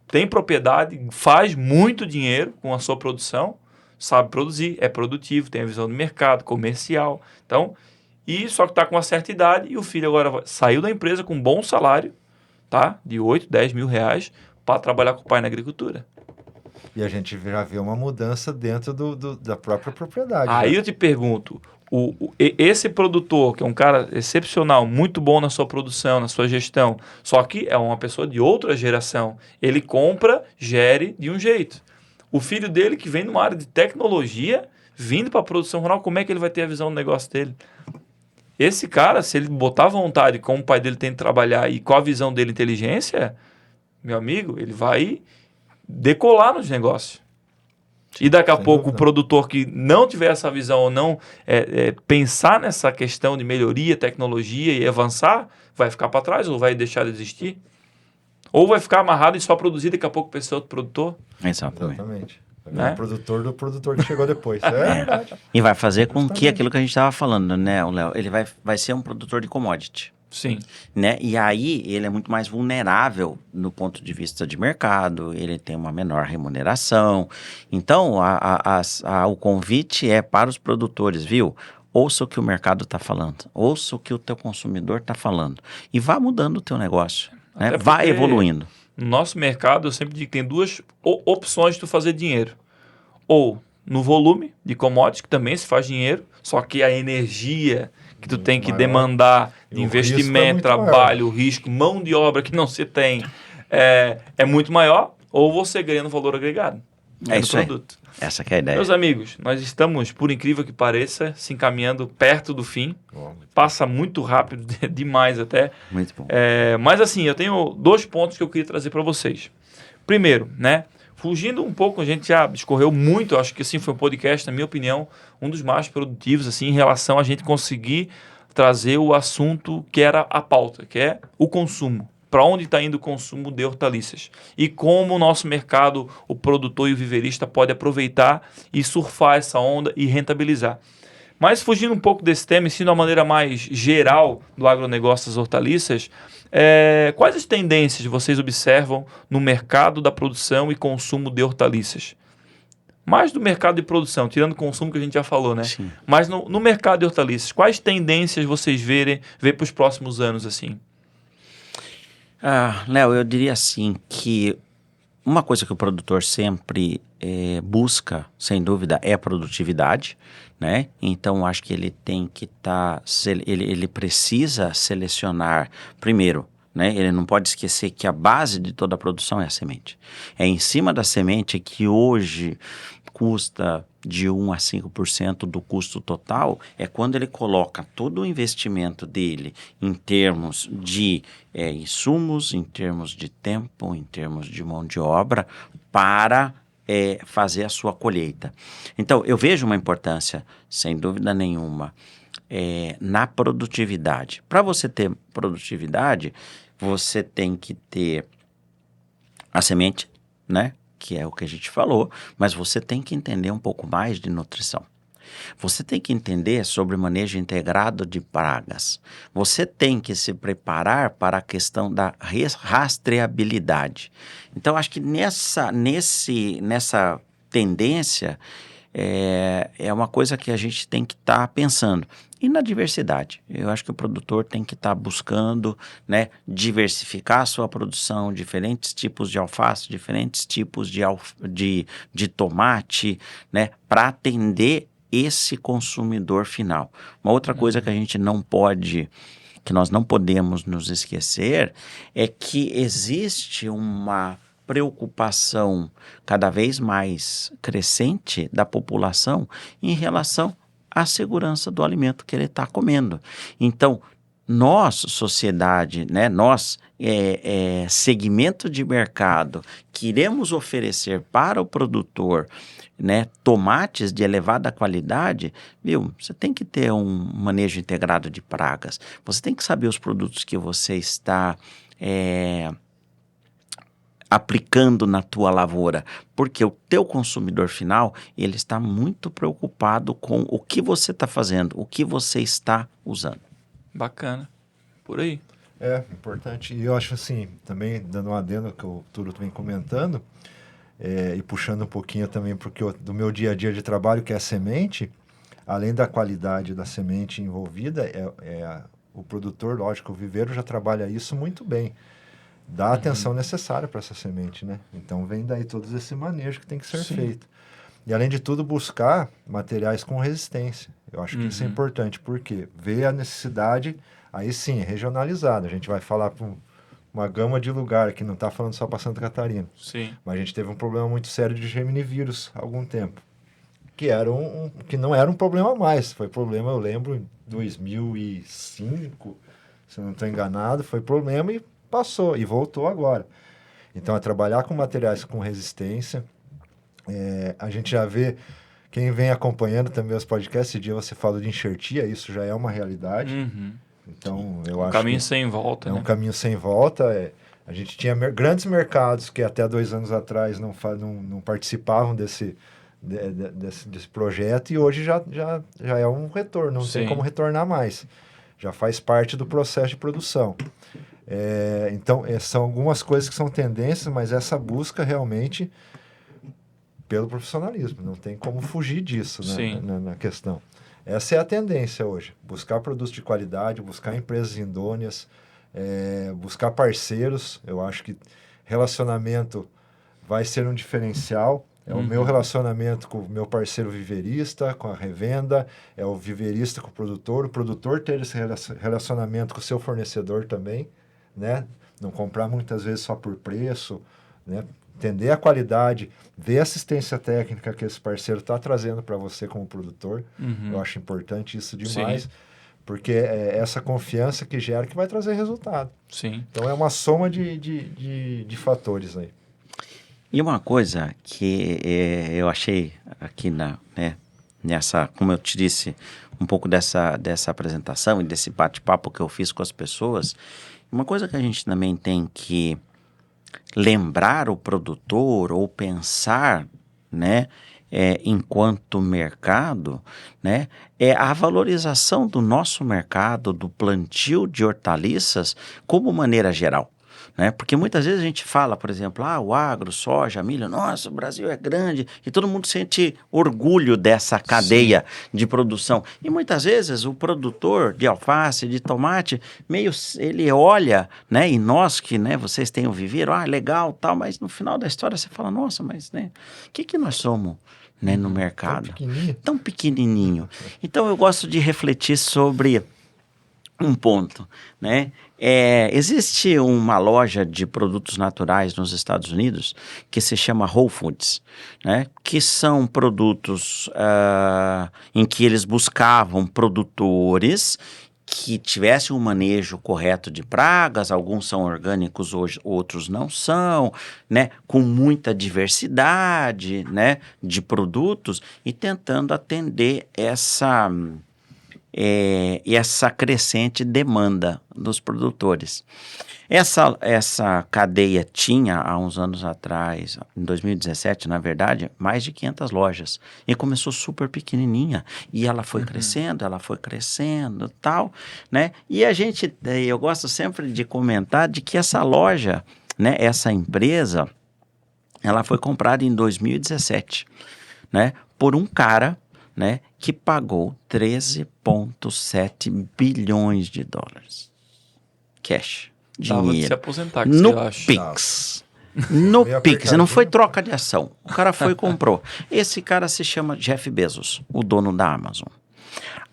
tem propriedade, faz muito dinheiro com a sua produção, sabe produzir, é produtivo, tem a visão do mercado, comercial. Então, só que está com uma certa idade e o filho agora saiu da empresa com um bom salário, tá? De 8, 10 mil reais para trabalhar com o pai na agricultura. E a gente já vê uma mudança dentro da própria propriedade. Aí eu te pergunto, Esse produtor, que é um cara excepcional, muito bom na sua produção, na sua gestão, só que é uma pessoa de outra geração. Ele compra, gere de um jeito. O filho dele, que vem numa área de tecnologia, vindo para a produção rural, como é que ele vai ter a visão do negócio dele? Esse cara, se ele botar vontade, como o pai dele tem de trabalhar e com a visão dele, inteligência, meu amigo, ele vai decolar nos negócios. E daqui a pouco o produtor que não tiver essa visão ou não pensar nessa questão de melhoria, tecnologia e avançar, vai ficar para trás ou vai deixar de existir. Ou vai ficar amarrado e só produzir, daqui a pouco vai ser outro produtor. Exatamente. É o produtor do produtor que chegou depois. É verdade. E vai fazer com que aquilo que a gente estava falando, né, Léo? Ele vai ser um produtor de commodity. Sim. Né? E aí ele é muito mais vulnerável no ponto de vista de mercado, ele tem uma menor remuneração. Então, o convite é para os produtores, viu? Ouça o que o mercado está falando, ouça o que o teu consumidor está falando e vá mudando o teu negócio, né? Vai evoluindo. No nosso mercado, eu sempre digo que tem duas opções de tu fazer dinheiro. Ou no volume de commodities, que também se faz dinheiro, só que a energia que tu tem que demandar de investimento, trabalho, risco, mão de obra que não se tem, é muito maior, ou você ganha no valor agregado. É isso aí. Produto. Essa que é a ideia. Meus amigos, nós estamos, por incrível que pareça, se encaminhando perto do fim. Passa muito rápido, demais até. Muito bom. Mas assim, eu tenho 2 pontos que eu queria trazer para vocês. Primeiro, né? Fugindo um pouco, a gente já discorreu muito, acho que assim foi um podcast, na minha opinião, um dos mais produtivos, assim, em relação a gente conseguir trazer o assunto que era a pauta, que é o consumo. Para onde está indo o consumo de hortaliças? E como o nosso mercado, o produtor e o viveirista pode aproveitar e surfar essa onda e rentabilizar. Mas fugindo um pouco desse tema, e sendo uma maneira mais geral do agronegócio das hortaliças, quais as tendências vocês observam no mercado da produção e consumo de hortaliças? Mais do mercado de produção, tirando o consumo que a gente já falou, né? Sim. Mas no mercado de hortaliças, quais tendências vocês vê para os próximos anos, assim? Léo, eu diria assim que uma coisa que o produtor sempre busca, sem dúvida, é a produtividade, né? Então, acho que ele tem que ele precisa selecionar primeiro, né? Ele não pode esquecer que a base de toda a produção é a semente. É em cima da semente que hoje custa de 1 a 5% do custo total, é quando ele coloca todo o investimento dele em termos de insumos, em termos de tempo, em termos de mão de obra, para fazer a sua colheita. Então, eu vejo uma importância, sem dúvida nenhuma, na produtividade. Para você ter produtividade, você tem que ter a semente, né? Que é o que a gente falou, mas você tem que entender um pouco mais de nutrição. Você tem que entender sobre manejo integrado de pragas. Você tem que se preparar para a questão da rastreabilidade. Então, acho que nessa tendência é uma coisa que a gente tem que estar pensando. E na diversidade, eu acho que o produtor tem que estar buscando, né, diversificar a sua produção, diferentes tipos de alface, diferentes tipos de tomate, né, para atender esse consumidor final. Uma outra coisa que a gente não pode, que nós não podemos nos esquecer, é que existe uma preocupação cada vez mais crescente da população em relação à segurança do alimento que ele está comendo. Então, nós, sociedade, né, nós, segmento de mercado, queremos oferecer para o produtor, né, tomates de elevada qualidade, viu? Você tem que ter um manejo integrado de pragas. Você tem que saber os produtos que você está aplicando na tua lavoura, porque o teu consumidor final, ele está muito preocupado com o que você está fazendo, o que você está usando. Bacana, por aí. É, importante. E eu acho assim, também dando um adendo que o Túlio vem comentando, e puxando um pouquinho também porque do meu dia a dia de trabalho, que é a semente, além da qualidade da semente envolvida, o produtor, lógico, o viveiro já trabalha isso muito bem. Dá a atenção necessária para essa semente, né? Então vem daí todos esse manejo que tem que ser feito. E, além de tudo, buscar materiais com resistência. Eu acho que isso é importante, porque ver a necessidade, aí sim, regionalizada. A gente vai falar para uma gama de lugar, que não está falando só para Santa Catarina. Sim. Mas a gente teve um problema muito sério de geminivírus há algum tempo. Que, que não era um problema mais. Foi problema, eu lembro, em 2005, se eu não estou enganado, foi problema e passou, e voltou agora. Então, é trabalhar com materiais com resistência. A gente já vê, quem vem acompanhando também os podcasts, esse dia você falou de enxertia, isso já é uma realidade. Então, eu acho caminho que sem volta, é né? um caminho sem volta. A gente tinha grandes mercados que até 2 anos atrás não participavam desse projeto, e hoje já é um retorno, não tem como retornar mais. Já faz parte do processo de produção. Então, são algumas coisas que são tendências, mas essa busca realmente pelo profissionalismo, não tem como fugir disso, né, na questão. Essa é a tendência hoje, buscar produtos de qualidade, buscar empresas idôneas, buscar parceiros. Eu acho que relacionamento vai ser um diferencial. É o meu relacionamento com o meu parceiro viverista, com a revenda, é o viverista com o produtor ter esse relacionamento com o seu fornecedor também, né? Não comprar muitas vezes só por preço, né? Entender a qualidade, ver a assistência técnica que esse parceiro está trazendo para você como produtor. Eu acho importante isso demais, porque é essa confiança que gera que vai trazer resultado. Sim. Então, é uma soma de fatores aí. E uma coisa que eu achei aqui nessa, como eu te disse, um pouco dessa apresentação e desse bate-papo que eu fiz com as pessoas, uma coisa que a gente também tem que lembrar o produtor ou pensar, né, enquanto mercado, né, é a valorização do nosso mercado, do plantio de hortaliças como maneira geral. Né? Porque muitas vezes a gente fala, por exemplo, o agro, soja, milho, nossa, o Brasil é grande, e todo mundo sente orgulho dessa cadeia de produção. E muitas vezes o produtor de alface, de tomate, ele olha, né, e nós que, né, vocês têm o viveiro, legal, tal, mas no final da história você fala, nossa, mas, né, o que nós somos, né, no mercado? Tão pequenininho. Então eu gosto de refletir sobre um ponto, né? Existe uma loja de produtos naturais nos Estados Unidos que se chama Whole Foods, né? Que são produtos em que eles buscavam produtores que tivessem um manejo correto de pragas, alguns são orgânicos, hoje, outros não são, né? Com muita diversidade, né, de produtos, e tentando atender essa crescente demanda dos produtores. Essa cadeia tinha, há uns anos atrás, em 2017, na verdade, mais de 500 lojas. E começou super pequenininha. E ela foi crescendo, tal, né? E eu gosto sempre de comentar de que essa loja, né, essa empresa, ela foi comprada em 2017, né, por um cara, né, que pagou 13,7 bilhões de dólares. Cash. Dinheiro. Dava de se aposentar, que no você acha? Pix. No Pix. Não foi troca de ação. O cara foi e comprou. Esse cara se chama Jeff Bezos, o dono da Amazon.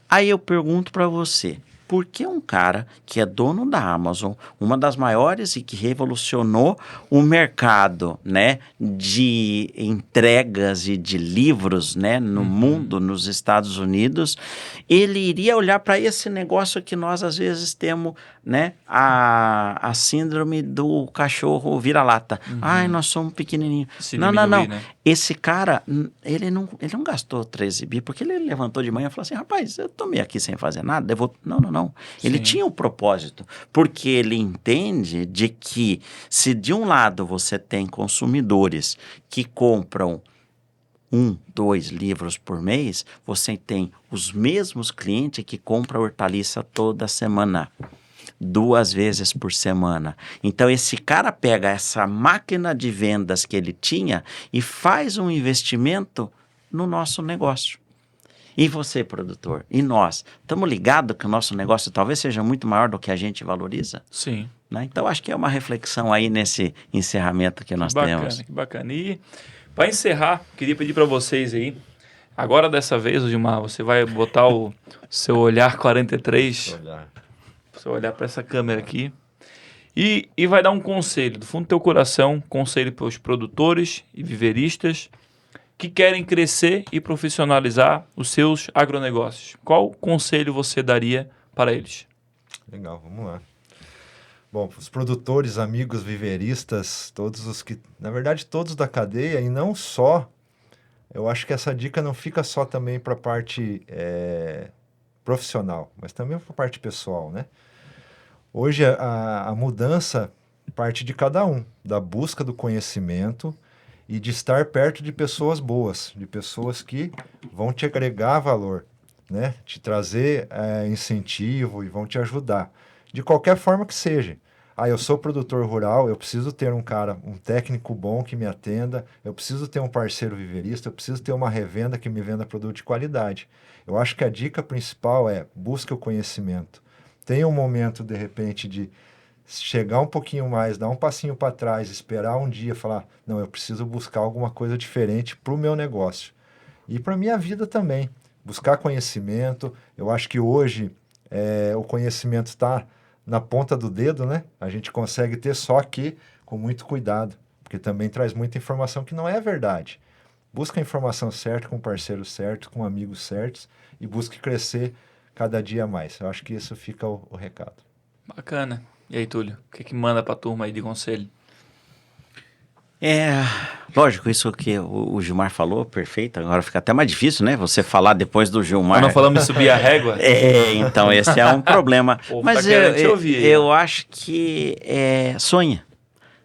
Aí eu pergunto para você, por que um cara que é dono da Amazon, uma das maiores e que revolucionou o mercado, né, de entregas e de livros, né, no mundo, nos Estados Unidos, ele iria olhar para esse negócio que nós às vezes temos, né, a síndrome do cachorro vira-lata. Ai, nós somos pequenininhos. Não. Né? Esse cara, ele não gastou 13 bi, porque ele levantou de manhã e falou assim, rapaz, eu tô meio aqui sem fazer nada, eu vou... Não. Ele tinha um propósito, porque ele entende de que se de um lado você tem consumidores que compram 1, 2 livros por mês, você tem os mesmos clientes que compram hortaliça toda semana, 2 vezes por semana. Então esse cara pega essa máquina de vendas que ele tinha e faz um investimento no nosso negócio. E você, produtor? E nós? Estamos ligados que o nosso negócio talvez seja muito maior do que a gente valoriza? Sim. Né? Então, acho que é uma reflexão aí nesse encerramento que nós temos. Que bacana. E Para encerrar, queria pedir para vocês aí, agora dessa vez, Gilmar, você vai botar o seu olhar 43, seu olhar para essa câmera aqui, e vai dar um conselho, do fundo do teu coração, conselho para os produtores e viveristas que querem crescer e profissionalizar os seus agronegócios. Qual conselho você daria para eles? Legal, vamos lá. Bom, os produtores, amigos, viveristas, todos os que, na verdade, todos da cadeia, e não só, eu acho que essa dica não fica só também para a parte profissional, mas também para a parte pessoal, né? Hoje a mudança parte de cada um, da busca do conhecimento e de estar perto de pessoas boas, de pessoas que vão te agregar valor, né? Te trazer incentivo e vão te ajudar. De qualquer forma que seja. Eu sou produtor rural, eu preciso ter um técnico bom que me atenda, eu preciso ter um parceiro viverista, eu preciso ter uma revenda que me venda produto de qualidade. Eu acho que a dica principal é busca o conhecimento. Tenha um momento, de repente, de chegar um pouquinho mais, dar um passinho para trás, esperar um dia, falar, não, eu preciso buscar alguma coisa diferente para o meu negócio. E para a minha vida também. Buscar conhecimento. Eu acho que hoje o conhecimento está na ponta do dedo, né? A gente consegue ter, só que com muito cuidado, porque também traz muita informação que não é verdade. Busca a informação certa, com parceiros certos, com amigos certos, e busque crescer cada dia mais. Eu acho que isso fica o recado. Bacana. E aí, Túlio, o que manda para a turma aí de conselho? Lógico, isso que o Gilmar falou, perfeito. Agora fica até mais difícil, né? Você falar depois do Gilmar. Nós não falamos de subir a régua? Então esse é um problema. Mas tá eu acho que sonha.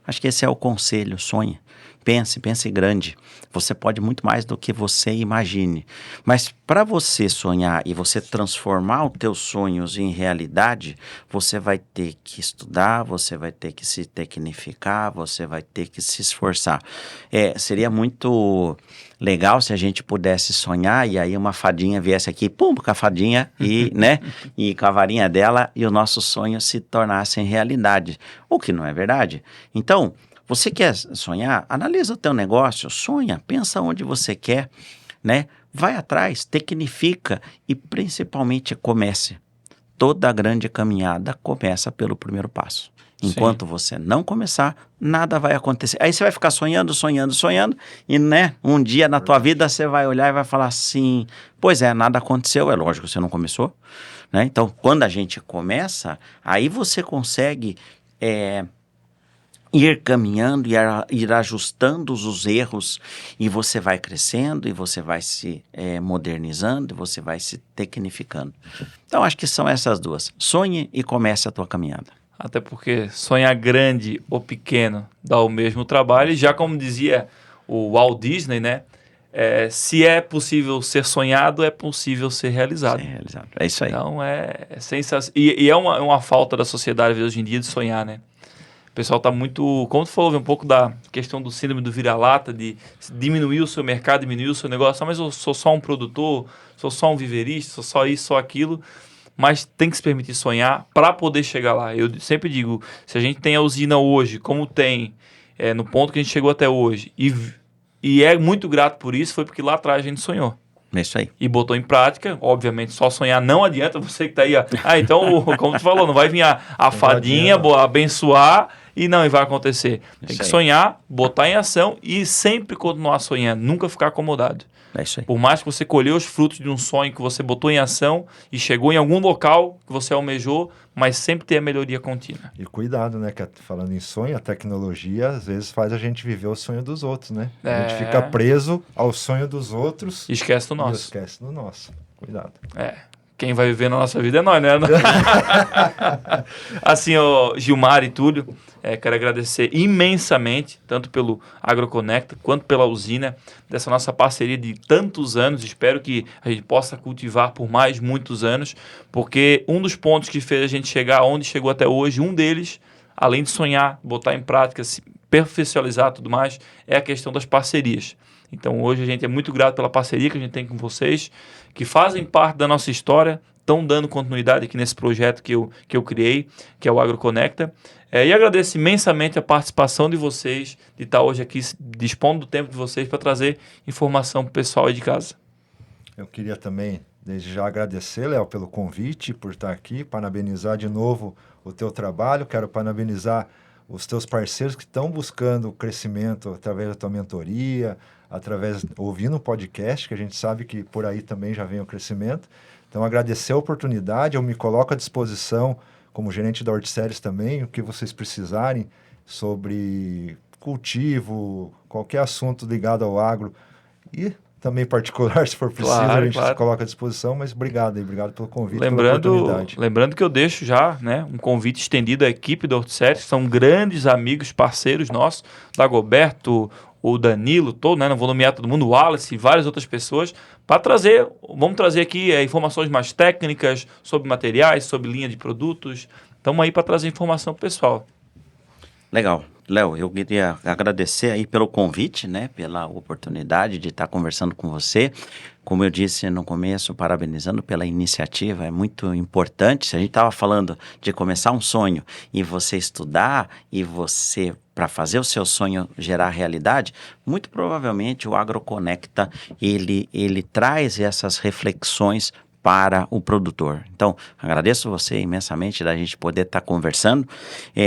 Acho que esse é o conselho, sonha. Pense grande. Você pode muito mais do que você imagine. Mas para você sonhar e você transformar os teus sonhos em realidade, você vai ter que estudar, você vai ter que se tecnificar, você vai ter que se esforçar. Seria muito legal se a gente pudesse sonhar e aí uma fadinha viesse aqui, pum, com a fadinha e com a varinha dela e o nosso sonho se tornasse realidade. O que não é verdade. Então, você quer sonhar? Analisa o teu negócio, sonha, pensa onde você quer, né? Vai atrás, tecnifica e principalmente comece. Toda grande caminhada começa pelo primeiro passo. Enquanto você não começar, nada vai acontecer. Aí você vai ficar sonhando e, um dia na tua vida você vai olhar e vai falar assim, pois nada aconteceu, é lógico, você não começou, né? Então, quando a gente começa, aí você consegue ir caminhando e ir ajustando os erros e você vai crescendo e você vai se modernizando e você vai se tecnificando. Então, acho que são essas duas. Sonhe e comece a tua caminhada. Até porque sonhar grande ou pequeno dá o mesmo trabalho. E já como dizia o Walt Disney, né? Se é possível ser sonhado, é possível ser realizado. É isso aí. Então, é sensacional. E é uma falta da sociedade hoje em dia de sonhar, né? O pessoal está muito... Como tu falou, um pouco da questão do síndrome do vira-lata, de diminuir o seu mercado, diminuir o seu negócio. Mas eu sou só um produtor, sou só um viverista, sou só isso, só aquilo. Mas tem que se permitir sonhar para poder chegar lá. Eu sempre digo, se a gente tem a usina hoje, como tem, no ponto que a gente chegou até hoje, e é muito grato por isso, foi porque lá atrás a gente sonhou. É isso aí. E botou em prática, obviamente, só sonhar não adianta, você que tá aí, então, como tu falou, não vai vir a fadinha abençoar e vai acontecer. Tem que sonhar, botar em ação e sempre continuar sonhando, nunca ficar acomodado. É isso aí. Por mais que você colheu os frutos de um sonho que você botou em ação e chegou em algum local que você almejou, mas sempre ter a melhoria contínua. E cuidado, né? Que falando em sonho, a tecnologia às vezes faz a gente viver o sonho dos outros, né? A gente fica preso ao sonho dos outros. Esquece do nosso. Esquece do nosso. Cuidado. Quem vai viver na nossa vida é nós, né? Assim, Gilmar e Túlio, quero agradecer imensamente, tanto pelo AgroConecta quanto pela usina, dessa nossa parceria de tantos anos. Espero que a gente possa cultivar por mais muitos anos, porque um dos pontos que fez a gente chegar onde chegou até hoje, um deles, além de sonhar, botar em prática, se perfeccionar e tudo mais, é a questão das parcerias. Então hoje a gente é muito grato pela parceria que a gente tem com vocês, que fazem parte da nossa história, estão dando continuidade aqui nesse projeto que eu criei, que é o AgroConecta. E agradeço imensamente a participação de vocês, de estar hoje aqui dispondo do tempo de vocês para trazer informação para o pessoal aí de casa. Eu queria também, desde já, agradecer, Léo, pelo convite, por estar aqui, parabenizar de novo o teu trabalho, quero parabenizar os teus parceiros que estão buscando crescimento através da tua mentoria, ouvindo um podcast, que a gente sabe que por aí também já vem o crescimento. Então, agradecer a oportunidade, eu me coloco à disposição como gerente da Horticeres também, o que vocês precisarem sobre cultivo, qualquer assunto ligado ao agro e também particular, se for preciso, a gente se coloca à disposição, mas obrigado pelo convite, pela oportunidade. Lembrando que eu deixo já, né, um convite estendido à equipe da Horticeres, que são grandes amigos, parceiros nossos, Dagoberto, o Danilo, todo, né, não vou nomear todo mundo, o Wallace e várias outras pessoas, vamos trazer aqui informações mais técnicas sobre materiais, sobre linha de produtos. Estamos aí para trazer informação para o pessoal. Legal. Léo, eu queria agradecer aí pelo convite, né, pela oportunidade de estar conversando com você. Como eu disse no começo, parabenizando pela iniciativa, é muito importante. Se a gente estava falando de começar um sonho e você estudar e você, para fazer o seu sonho gerar realidade, muito provavelmente o AgroConecta, ele traz essas reflexões para o produtor. Então, agradeço você imensamente da gente poder estar conversando.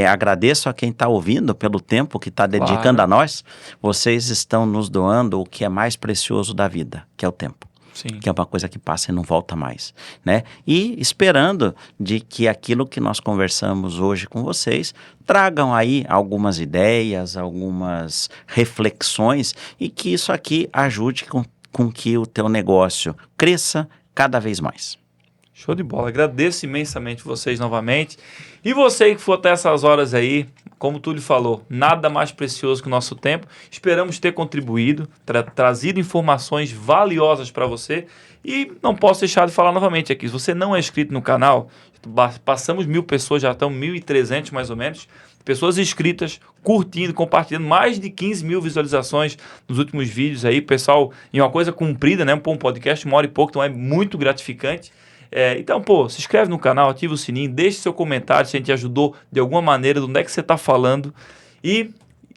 Agradeço a quem está ouvindo pelo tempo que está dedicando a nós. Vocês estão nos doando o que é mais precioso da vida, que é o tempo. Sim. Que é uma coisa que passa e não volta mais, né? E esperando de que aquilo que nós conversamos hoje com vocês tragam aí algumas ideias, algumas reflexões e que isso aqui ajude com que o teu negócio cresça cada vez mais. Show de bola. Agradeço imensamente vocês novamente. E você que for até essas horas aí, como o Túlio falou, nada mais precioso que o nosso tempo. Esperamos ter contribuído, trazido informações valiosas para você. E não posso deixar de falar novamente aqui, se você não é inscrito no canal, passamos 1.000 pessoas, já estão 1.300 mais ou menos, pessoas inscritas, curtindo, compartilhando, mais de 15.000 visualizações nos últimos vídeos aí, pessoal, em uma coisa comprida, né? Um podcast, 1 hora e pouco, então é muito gratificante. Então, se inscreve no canal, ativa o sininho, deixe seu comentário se a gente ajudou de alguma maneira, de onde é que você está falando e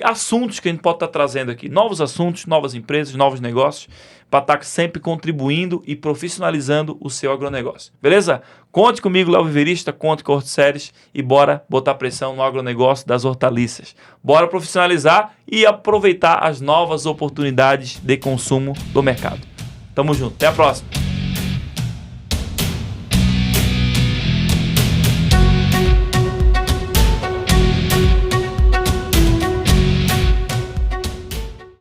assuntos que a gente pode estar trazendo aqui, novos assuntos, novas empresas, novos negócios, para estar sempre contribuindo e profissionalizando o seu agronegócio. Beleza? Conte comigo, Léo Viverista, conte com a Horticeres e bora botar pressão no agronegócio das hortaliças. Bora profissionalizar e aproveitar as novas oportunidades de consumo do mercado. Tamo junto, até a próxima!